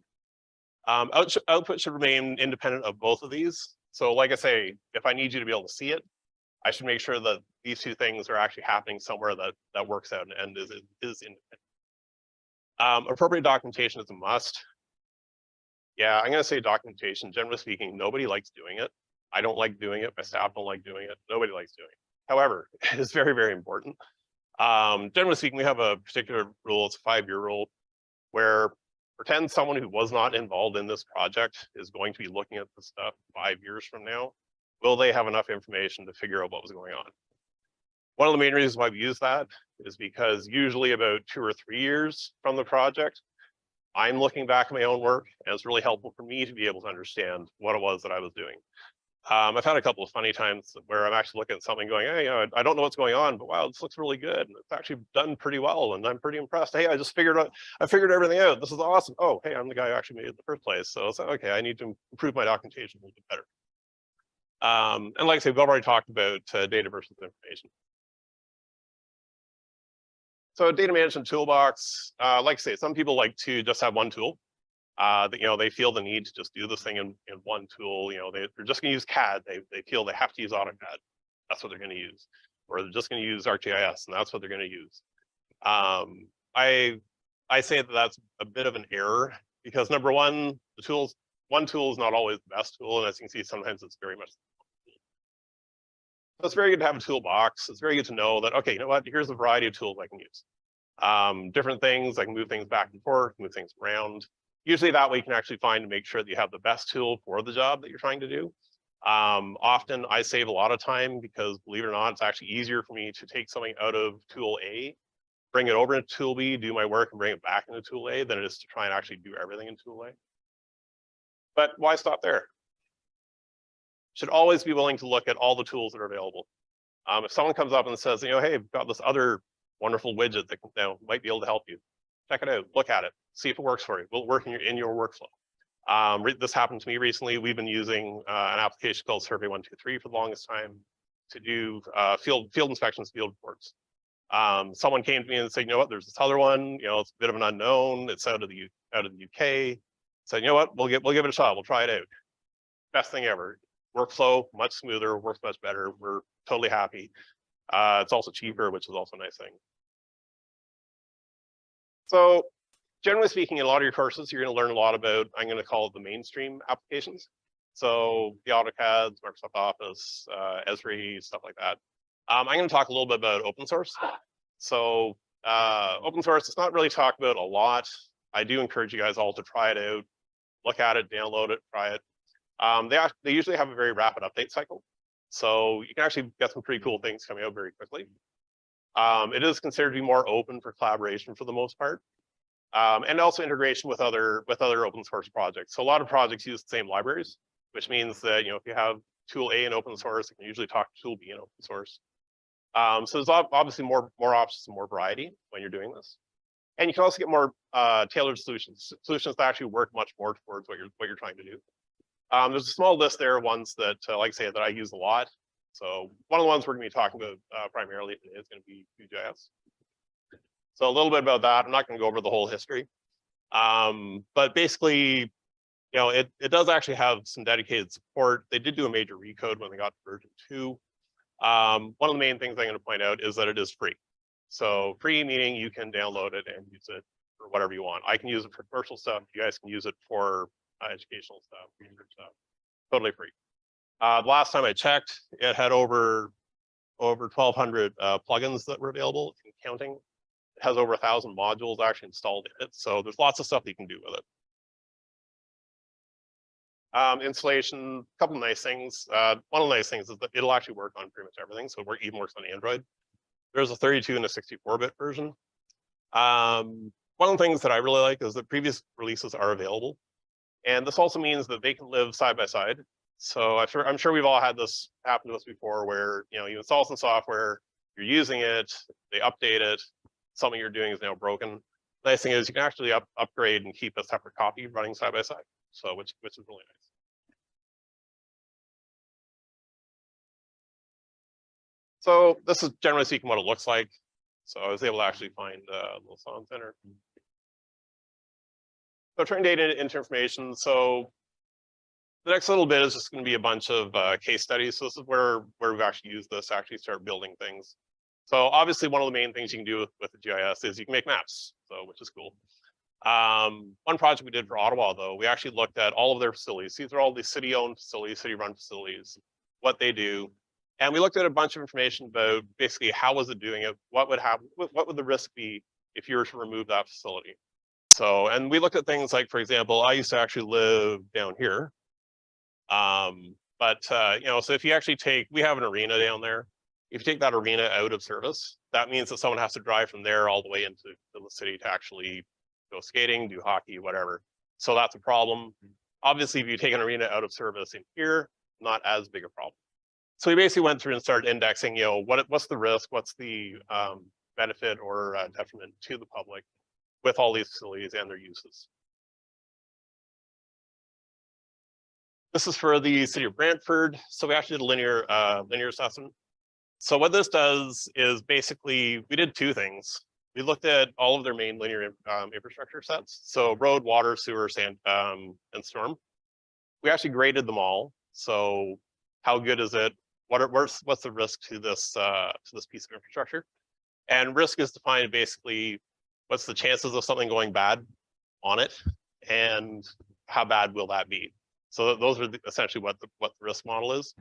Output should remain independent of both of these. So like I say, if I need you to be able to see it, I should make sure that these two things are actually happening somewhere that works out and is independent. Appropriate documentation is a must. Yeah, I'm going to say documentation. Generally speaking, nobody likes doing it. I don't like doing it. My staff don't like doing it. Nobody likes doing it. However, it is very, very important. Generally speaking, we have a particular rule. It's a 5-year rule, where pretend someone who was not involved in this project is going to be looking at this stuff 5 years from now. Will they have enough information to figure out what was going on? One of the main reasons why we use that is because usually about 2 or 3 years from the project, I'm looking back at my own work, and it's really helpful for me to be able to understand what it was that I was doing. I've had a couple of funny times where I'm actually looking at something going, hey, I don't know what's going on, but wow, this looks really good. And it's actually done pretty well, and I'm pretty impressed. Hey, I figured everything out. This is awesome. Oh, hey, I'm the guy who actually made it in the first place. So it's okay, I need to improve my documentation a little bit better. And like I said, we've already talked about data versus information. So data management toolbox, like I say, some people like to just have one tool. That they feel the need to just do this thing in one tool. They're just going to use CAD. They feel they have to use AutoCAD. That's what they're going to use, or they're just going to use ArcGIS, and that's what they're going to use. I say that that's a bit of an error, because number one, one tool is not always the best tool, and as you can see, sometimes it's very much. So it's very good to have a toolbox. It's very good to know that, okay, you know what, here's a variety of tools I can use. Different things, I can move things back and forth, move things around. Usually that way you can actually find and make sure that you have the best tool for the job that you're trying to do. Often I save a lot of time, because believe it or not, it's actually easier for me to take something out of tool A, bring it over into tool B, do my work, and bring it back into tool A than it is to try and actually do everything in tool A. But why stop there? Should always be willing to look at all the tools that are available. If someone comes up and says, hey, I've got this other wonderful widget that might be able to help you, check it out, look at it, see if it works for you. Will it work in your workflow? This happened to me recently. We've been using an application called Survey123 for the longest time to do field inspections, field reports. Someone came to me and said, you know what, there's this other one, it's a bit of an unknown. It's out of the UK. Said, you know what, we'll give it a shot. We'll try it out. Best thing ever. Workflow, much smoother, works much better. We're totally happy. It's also cheaper, which is also a nice thing. So generally speaking, in a lot of your courses, you're going to learn a lot about, I'm going to call it the mainstream applications. So the AutoCAD, Microsoft Office, Esri, stuff like that. I'm going to talk a little bit about open source. So open source, it's not really talked about a lot. I do encourage you guys all to try it out, look at it, download it, try it. They usually have a very rapid update cycle. So you can actually get some pretty cool things coming out very quickly. It is considered to be more open for collaboration for the most part. And also integration with other open source projects. So a lot of projects use the same libraries, which means that if you have tool A in open source, you can usually talk to tool B in open source. So there's obviously more options and more variety when you're doing this. And you can also get more tailored solutions that actually work much more towards what you're trying to do. There's a small list there of ones that, like I say, that I use a lot. So one of the ones we're going to be talking about primarily is going to be Vue.js. So a little bit about that. I'm not going to go over the whole history. But basically, it does actually have some dedicated support. They did do a major recode when they got to version 2. One of the main things I'm going to point out is that it is free. So free meaning you can download it and use it for whatever you want. I can use it for commercial stuff. You guys can use it for educational stuff, research stuff. Totally free. The last time I checked, it had over 1,200 plugins that were available and counting. It has over 1,000 modules actually installed in it. So there's lots of stuff that you can do with it. Installation, a couple of nice things. One of the nice things is that it'll actually work on pretty much everything. So it even works on Android. There's a 32 and a 64-bit version. One of the things that I really like is that previous releases are available. And this also means that they can live side by side. So I'm sure we've all had this happen to us before where, you install some software, you're using it, they update it, something you're doing is now broken. The nice thing is you can actually upgrade and keep a separate copy running side by side. So which is really nice. So this is generally speaking what it looks like. So I was able to actually find a little song center. So turning data into information. So the next little bit is just going to be a bunch of case studies. So this is where we've actually used this to actually start building things. So obviously one of the main things you can do with the GIS is you can make maps, so which is cool. One project we did for Ottawa, though, we actually looked at all of their facilities. These are all the city-owned facilities, city-run facilities, what they do. And we looked at a bunch of information about basically how was it doing it, what would happen, what would the risk be if you were to remove that facility. So, and we looked at things like, for example, I used to actually live down here. So if you actually we have an arena down there. If you take that arena out of service, that means that someone has to drive from there all the way into the city to actually go skating, do hockey, whatever. So that's a problem. Obviously, if you take an arena out of service in here, not as big a problem. So we basically went through and started indexing, what's the risk, what's the benefit or detriment to the public with all these facilities and their uses. This is for the city of Brantford. So we actually did a linear assessment. So what this does is basically, we did two things. We looked at all of their main linear infrastructure sets. So road, water, sewer, sand, and storm. We actually graded them all. So how good is it? What's the risk to this piece of infrastructure? And risk is defined basically, what's the chances of something going bad on it, and how bad will that be? So those are essentially what the risk model is.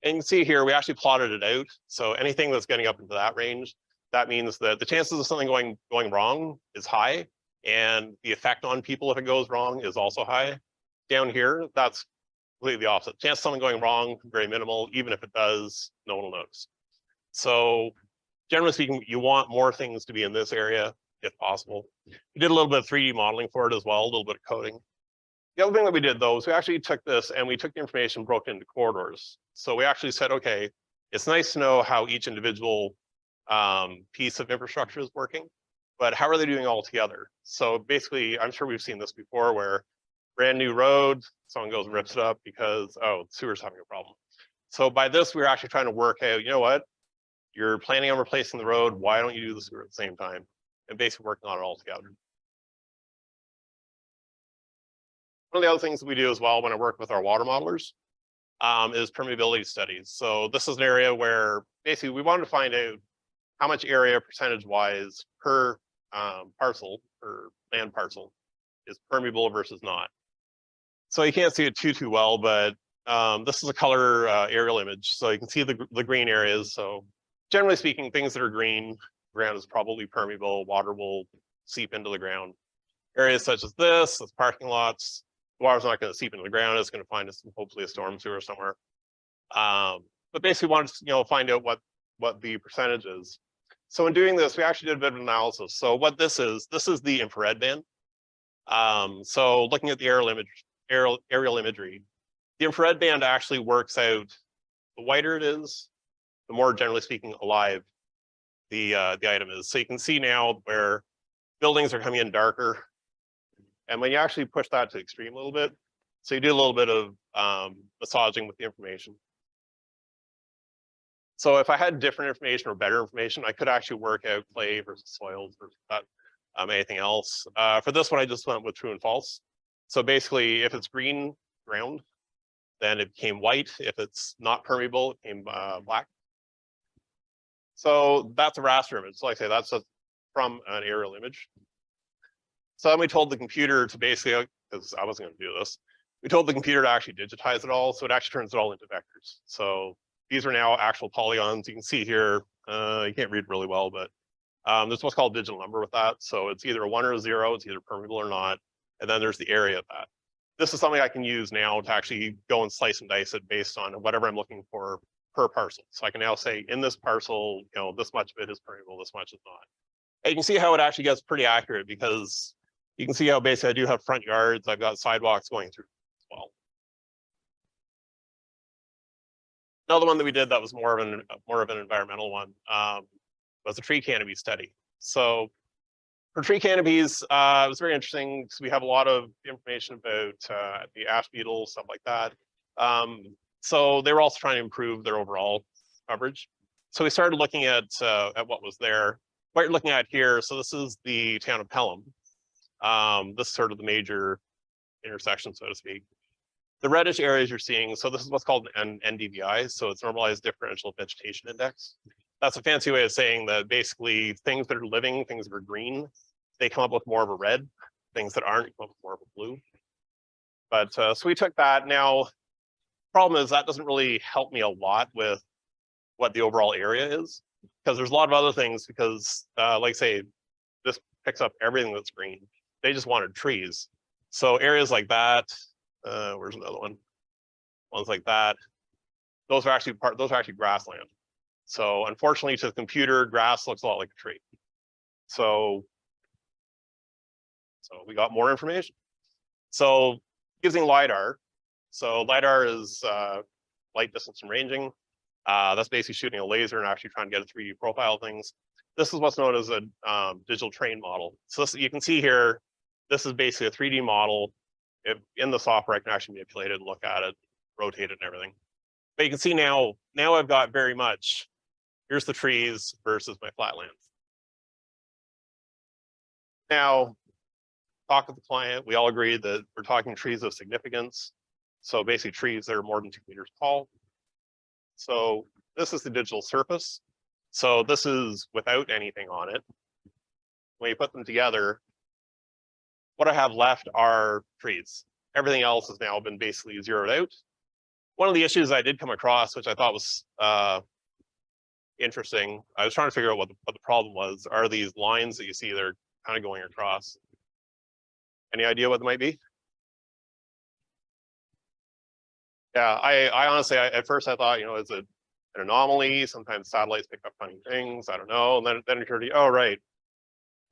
And you can see here, we actually plotted it out. So anything that's getting up into that range, that means that the chances of something going wrong is high, and the effect on people if it goes wrong is also high. Down here, that's completely the opposite. Chance of something going wrong, very minimal. Even if it does, no one will notice. So generally speaking, you want more things to be in this area if possible. We did a little bit of 3D modeling for it as well, a little bit of coding. The other thing that we did, though, is we actually took this and we took the information, broke it into corridors. So we actually said, okay, it's nice to know how each individual piece of infrastructure is working, but how are they doing all together? So basically, I'm sure we've seen this before where brand new road, someone goes and rips it up because, oh, the sewer's having a problem. So by this, we're actually trying to work out, you know what? You're planning on replacing the road. Why don't you do the sewer at the same time? And basically working on it all together. One of the other things that we do as well when I work with our water modelers is permeability studies. So this is an area where basically we wanted to find out how much area percentage-wise per parcel, per land parcel, is permeable versus not. So you can't see it too well, but this is a color aerial image. So you can see the green areas. So generally speaking, things that are green, ground is probably permeable, water will seep into the ground. Areas such as this, with parking lots, the water's not going to seep into the ground. It's going to find hopefully a storm sewer somewhere. But basically wanted to find out what the percentage is. So in doing this, we actually did a bit of analysis. So what this is the infrared band. So looking at the aerial imagery, the infrared band actually works out, the whiter it is, the more generally speaking alive the item is. So you can see now where buildings are coming in darker. And when you actually push that to extreme a little bit, so you do a little bit of massaging with the information. So if I had different information or better information, I could actually work out clay versus soils versus that, anything else. For this one, I just went with true and false. So basically, if it's green ground, then it became white. If it's not permeable, it became black. So that's a raster image. So like I say, that's from an aerial image. So then we told the computer to basically, because I wasn't going to do this, we told the computer to actually digitize it all. So it actually turns it all into vectors. So these are now actual polygons. You can see here, you can't read really well, but there's what's called digital number with that. So it's either a 1 or a 0, it's either permeable or not. And then there's the area of that. This is something I can use now to actually go and slice and dice it based on whatever I'm looking for per parcel. So I can now say in this parcel, this much of it is permeable, this much is not. And you can see how it actually gets pretty accurate because you can see how basically I do have front yards. I've got sidewalks going through as well. Another one that we did that was more of an environmental one was a tree canopy study. So for tree canopies, it was very interesting because we have a lot of information about the ash beetle, stuff like that. So they were also trying to improve their overall coverage. So we started looking at what was there. What you're looking at here, so this is the town of Pelham. This is sort of the major intersection, so to speak. The reddish areas you're seeing, so this is what's called an NDVI, so it's normalized differential vegetation index. That's a fancy way of saying that basically things that are living, things that are green, they come up with more of a red. Things that aren't come up with more of a blue. But so we took that. Now, problem is that doesn't really help me a lot with what the overall area is, because there's a lot of other things, because like say, this picks up everything that's green. They just wanted trees. So areas like that, where's another one? Ones like that, those are actually grassland. So unfortunately to the computer, grass looks a lot like a tree. So we got more information. So using LiDAR. So LiDAR is light distance and ranging. That's basically shooting a laser and actually trying to get a 3D profile of things. This is what's known as a digital train model. So you can see here, this is basically a 3D model. In the software, I can actually manipulate it, look at it, rotate it and everything. But you can see now I've got very much, here's the trees versus my flatlands. Now, talk with the client, we all agreed that we're talking trees of significance. So basically trees that are more than 2 meters tall. So this is the digital surface. So this is without anything on it. When you put them together, what I have left are trees. Everything else has now been basically zeroed out. One of the issues I did come across, which I thought was interesting, I was trying to figure out what the problem was, are these lines that you see that are kind of going across. Any idea what they might be? Yeah, I honestly, at first I thought, is it an anomaly? Sometimes satellites pick up funny things. I don't know. And then it occurred to me, oh, right,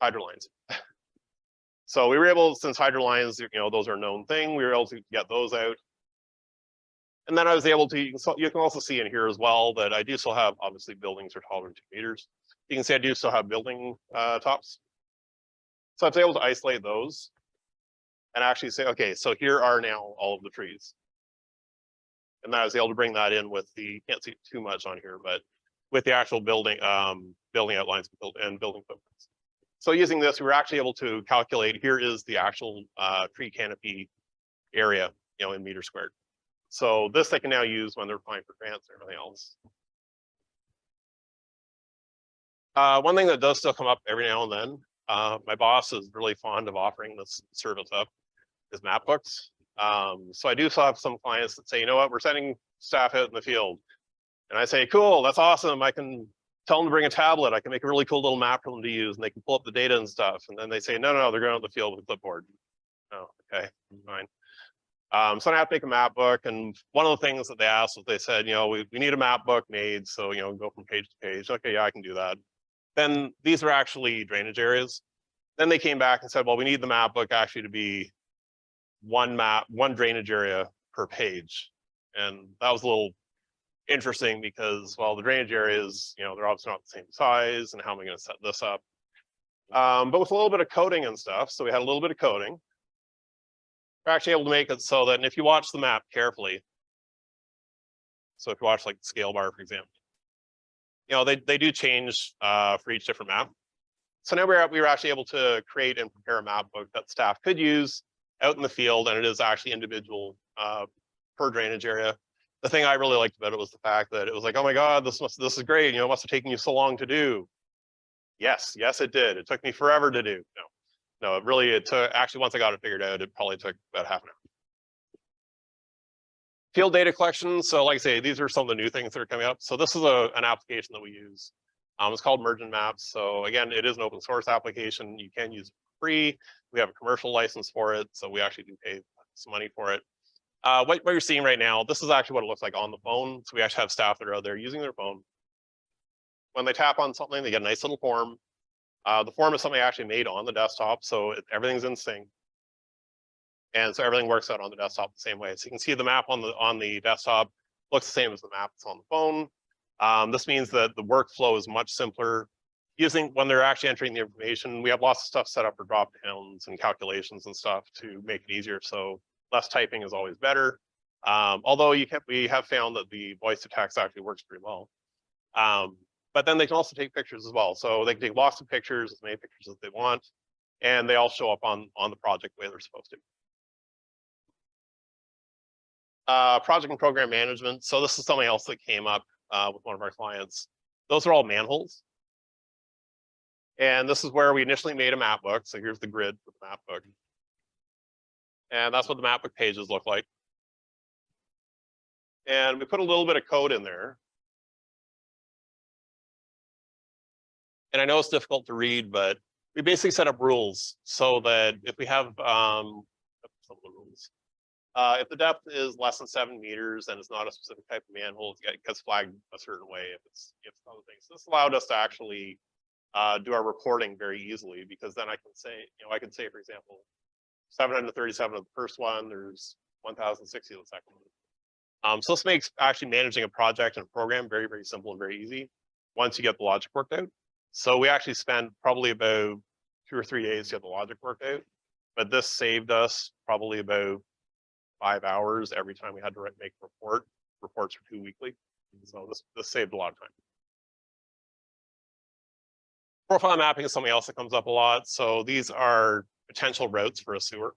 hydro lines. So we were able, since hydro lines, those are a known thing, we were able to get those out. And then I was able to, you can also see in here as well that I do still have, obviously, buildings are taller than 2 meters. You can see I do still have building tops. So I was able to isolate those and actually say, okay, so here are now all of the trees. And then I was able to bring that in with the, can't see too much on here, but with the actual building outlines and building footprints. So using this, we were actually able to calculate, here is the actual tree canopy area, in meters squared. So this they can now use when they're applying for grants and everything else. One thing that does still come up every now and then, my boss is really fond of offering this service up, is map books. So I do still have some clients that say, you know what, we're sending staff out in the field. And I say, cool, that's awesome. I can tell them to bring a tablet. I can make a really cool little map for them to use and they can pull up the data and stuff. And then they say, no, they're going out in the field with a clipboard. Oh, okay, fine. So I have to make a map book. And one of the things that they asked was they said, we need a map book made. So, go from page to page. Okay, yeah, I can do that. Then these are actually drainage areas. Then they came back and said, well, we need the map book actually to be one drainage area per page. And that was a little interesting because, well, the drainage areas, they're obviously not the same size, and how am I going to set this up? But with a little bit of coding and stuff, so we had a little bit of coding, we're actually able to make it so that if you watch the map carefully, so if you watch like the scale bar, for example, you know, they do change for each different map. So now we were actually able to create and prepare a map book that staff could use out in the field, and it is actually individual per drainage area. The thing I really liked about it was the fact that it was like, oh my God, this is great. You know, it must have taken you so long to do. Yes, it did. It took me forever to do. No, it took, actually, once I got it figured out, it probably took about half an hour. Field data collection. So like I say, these are some of the new things that are coming up. So this is an application that we use. It's called Mergent Maps. So again, it is an open source application. You can use it for free. We have a commercial license for it. So we actually do pay some money for it. What you're seeing right now, this is actually what it looks like on the phone. So we actually have staff that are out there using their phone. When they tap on something, they get a nice little form. The form is something I actually made on the desktop. So everything's in sync. And so everything works out on the desktop the same way. So you can see the map on the desktop looks the same as the map that's on the phone. This means that the workflow is much simpler. When they're actually entering the information, we have lots of stuff set up for drop downs and calculations and stuff to make it easier. So less typing is always better. Although we have found that the voice to text actually works pretty well. But then they can also take pictures as well. So they can take lots of pictures, as many pictures as they want, and they all show up on the project the way they're supposed to. Project and program management. So this is something else that came up with one of our clients. Those are all manholes. And this is where we initially made a map book. So here's the grid for the map book. And that's what the map book pages look like. And we put a little bit of code in there. And I know it's difficult to read, but we basically set up rules so that if we have some of the rules. If the depth is less than 7 meters and it's not a specific type of manhole, it gets flagged a certain way if it's other things. So this allowed us to actually do our reporting very easily, because then I can say, for example, 737 of the first one, there's 1060 of the second one. So this makes actually managing a project and a program very, very simple and very easy once you get the logic worked out. So we actually spent probably about 2 or 3 days to get the logic worked out, but this saved us probably about 5 hours every time we had to make reports for 2 weekly. So this saved a lot of time. Profile mapping is something else that comes up a lot. So these are potential routes for a sewer.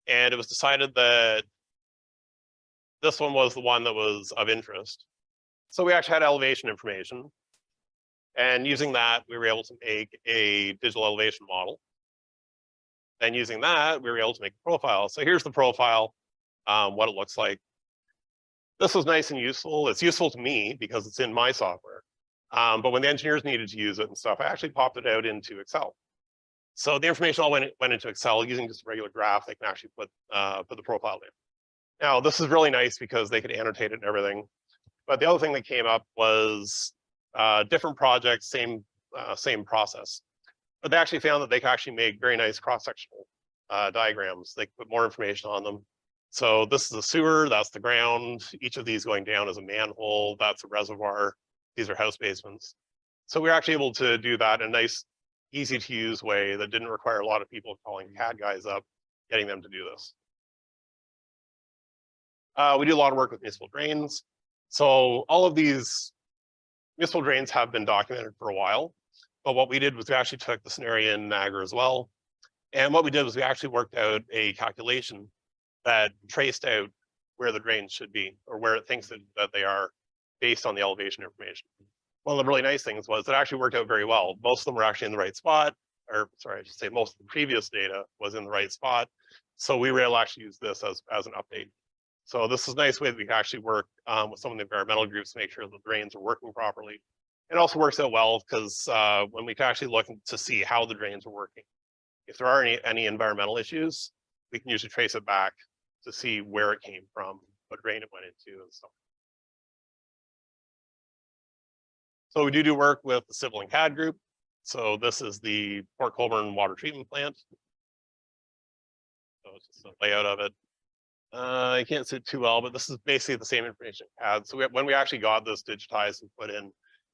And it was decided that this one was the one that was of interest. So we actually had elevation information. And using that, we were able to make a digital elevation model. And using that, we were able to make a profile. So here's the profile, what it looks like. This was nice and useful. It's useful to me because it's in my software. But when the engineers needed to use it and stuff, I actually popped it out into Excel. So the information all went into Excel using just a regular graph. They can actually put the profile in. Now, this is really nice because they could annotate it and everything. But the other thing that came up was different projects, same process. But they actually found that they could actually make very nice cross-sectional diagrams. They could put more information on them. So this is a sewer, that's the ground. Each of these going down is a manhole, that's a reservoir. These are house basements. So we were actually able to do that in a nice, easy to use way that didn't require a lot of people calling CAD guys up, getting them to do this. We do a lot of work with municipal drains. So all of these municipal drains have been documented for a while. But what we did was we actually took the scenario in Niagara as well. And what we did was we actually worked out a calculation that traced out where the drains should be, or where it thinks that they are, based on the elevation information. One of the really nice things was it actually worked out very well. Most of them were actually in the right spot, or sorry, I should say most of the previous data was in the right spot. So we were able to actually use this as an update. So this is a nice way that we can actually work with some of the environmental groups to make sure the drains are working properly. It also works out well because when we can actually look to see how the drains are working, if there are any environmental issues, we can usually trace it back to see where it came from, what drain it went into and stuff. So we do work with the Civil and CAD group. So this is the Port Colborne water treatment plant. So it's just a layout of it. I can't see it too well, but this is basically the same information CAD. So when we actually got this digitized and put in,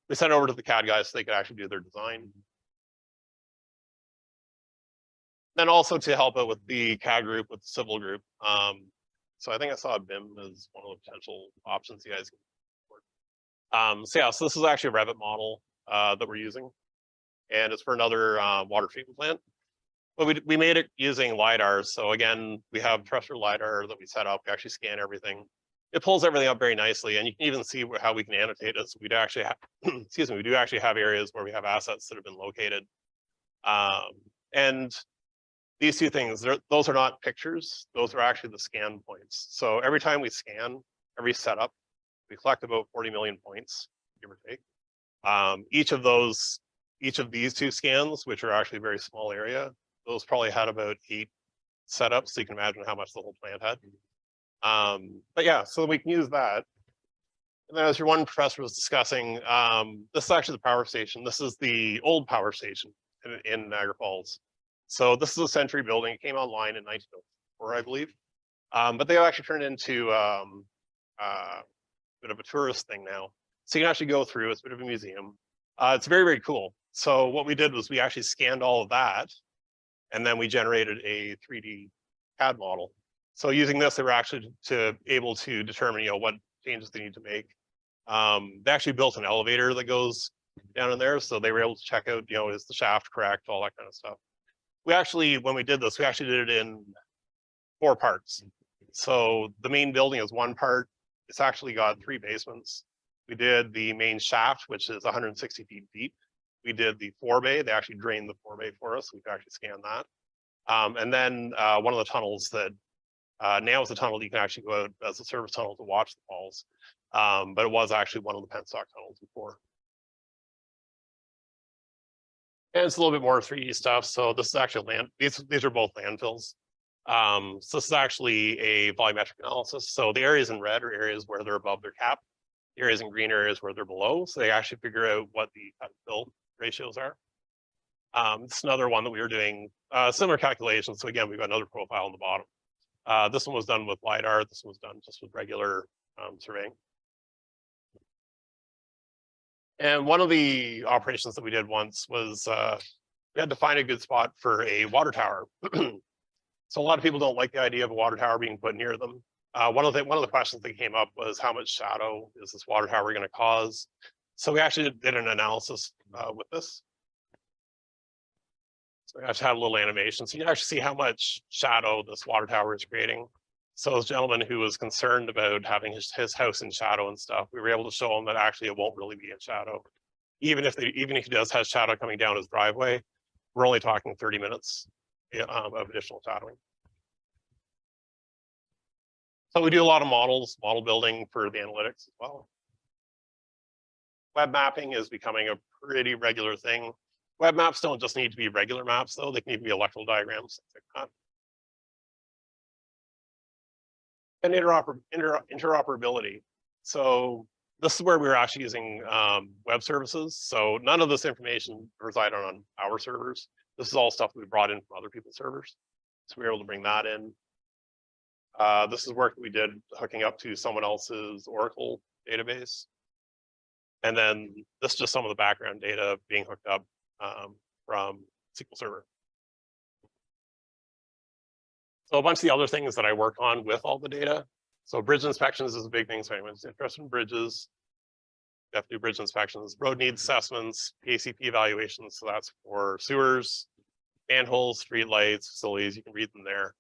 we sent it over to the CAD guys so they could actually do their design. Then also to help out with the CAD group, with the Civil group. So I think I saw BIM as one of the potential options you guys can support. So yeah, so this is actually a Revit model that we're using, and it's for another water treatment plant. But we made it using LiDAR. So again, we have terrestrial LiDAR that we set up. We actually scan everything. It pulls everything up very nicely, and you can even see how we can annotate it. So we'd actually have, excuse me, we do actually have areas where we have assets that have been located. And these two things, those are not pictures. Those are actually the scan points. So every time we scan, every setup, we collect about 40 million points, give or take. Each of these two scans, which are actually a very small area, those probably had about 8 setups. So you can imagine how much the whole plant had. But yeah, so we can use that. And then as your one professor was discussing, this is actually the power station. This is the old power station in Niagara Falls. So this is a Century building. It came online in 1904, I believe. But they actually turned into a bit of a tourist thing now. So you can actually go through, it's a bit of a museum. It's very, very cool. So what we did was we actually scanned all of that, and then we generated a 3D CAD model. So using this, they were actually able to determine, what changes they need to make. They actually built an elevator that goes down in there. So they were able to check out, is the shaft correct, all that kind of stuff. We actually, when we did this, we actually did it in 4 parts. So the main building is 1 part. It's actually got 3 basements. We did the main shaft, which is 160 feet deep. We did the forebay. They actually drained the forebay for us. We could actually scan that. And then one of the tunnels that now is the tunnel that you can actually go out as a service tunnel to watch the falls. But it was actually one of the penstock tunnels before. And it's a little bit more 3D stuff. So this is actually these are both landfills. So this is actually a volumetric analysis. So the areas in red are areas where they're above their cap. The areas in green areas where they're below. So they actually figure out what the cut and fill ratios are. It's another one that we were doing similar calculations. So again, we've got another profile on the bottom. This one was done with LiDAR. This one was done just with regular surveying. And one of the operations that we did once was we had to find a good spot for a water tower. So a lot of people don't like the idea of a water tower being put near them. One of the questions that came up was how much shadow is this water tower going to cause? So we actually did an analysis with this. So we actually had a little animation. So you can actually see how much shadow this water tower is creating. So this gentleman who was concerned about having his house in shadow and stuff, we were able to show him that actually it won't really be in shadow. Even if he does have shadow coming down his driveway, we're only talking 30 minutes of additional shadowing. So we do a lot of model building for the analytics as well. Web mapping is becoming a pretty regular thing. Web maps don't just need to be regular maps, though. They can even be electrical diagrams, things like that. And interoperability. So this is where we're actually using web services. So none of this information resides on our servers. This is all stuff we brought in from other people's servers. So we were able to bring that in. This is work that we did hooking up to someone else's Oracle database. And then this is just some of the background data being hooked up from SQL Server. So a bunch of the other things that I work on with all the data. So bridge inspections is a big thing. So anyone's interested in bridges, you have to do bridge inspections, road needs assessments, PACP evaluations. So that's for sewers, manholes, street lights, facilities. You can read them there.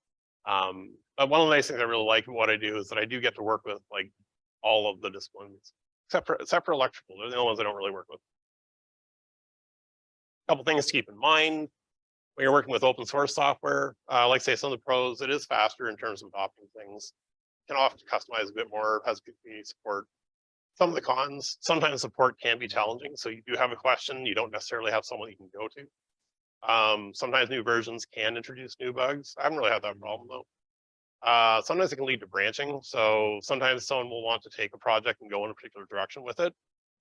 But one of the nice things I really like about what I do is that I do get to work with like all of the disciplines, except for electrical. They're the only ones I don't really work with. A couple things to keep in mind when you're working with open source software. Like say some of the pros, it is faster in terms of adopting things. You can often customize a bit more, has good community support. Some of the cons, sometimes support can be challenging. So you do have a question, you don't necessarily have someone you can go to. Sometimes new versions can introduce new bugs. I haven't really had that problem though. Sometimes it can lead to branching. So sometimes someone will want to take a project and go in a particular direction with it.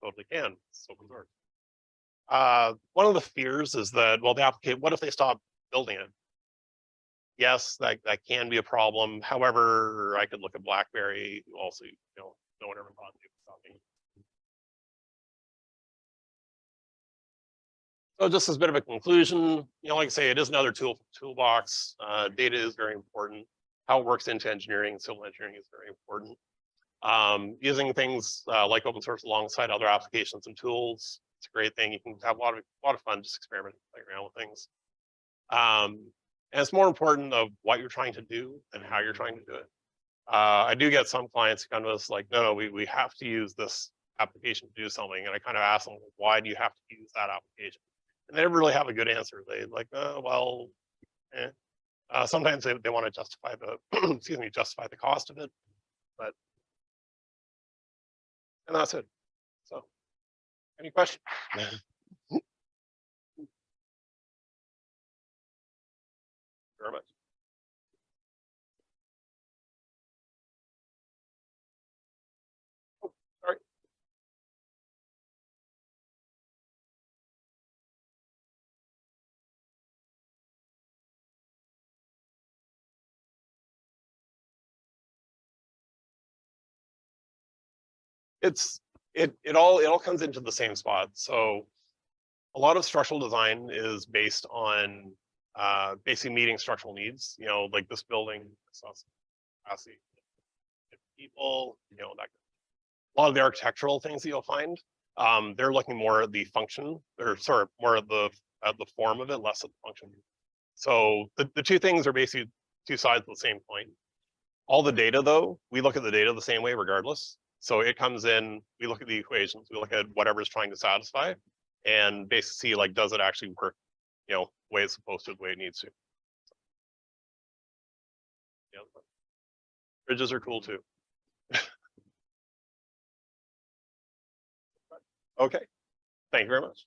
Totally can. It's open source. One of the fears is that, well, what if they stop building it? Yes, that can be a problem. However, I could look at BlackBerry, who also, no one ever thought they would stop me. So just as a bit of a conclusion, like I say, it is another toolbox. Data is very important. How it works into engineering, civil engineering is very important. Using things like open source alongside other applications and tools, it's a great thing. You can have a lot of fun just experimenting, playing around with things. And it's more important of what you're trying to do and how you're trying to do it. I do get some clients who kind of like, no, we have to use this application to do something. And I kind of ask them, why do you have to use that application? And they never really have a good answer. They like, well, sometimes they want to justify the, excuse me, justify the cost of it, but, and that's it. So, any questions? Very much. Oh, sorry. It all comes into the same spot. So a lot of structural design is based on basically meeting structural needs. You know, like this building, capacity, people. You know, that a lot of the architectural things that you'll find. They're looking more at the function, or sorry, more at the form of it, less at the function. So the two things are basically two sides of the same coin. All the data, though, we look at the data the same way regardless. So it comes in, we look at the equations, we look at whatever it's trying to satisfy, and basically see, like, does it actually work, you know, the way it's supposed to, the way it needs to. Yeah. Bridges are cool too. Okay, thank you very much.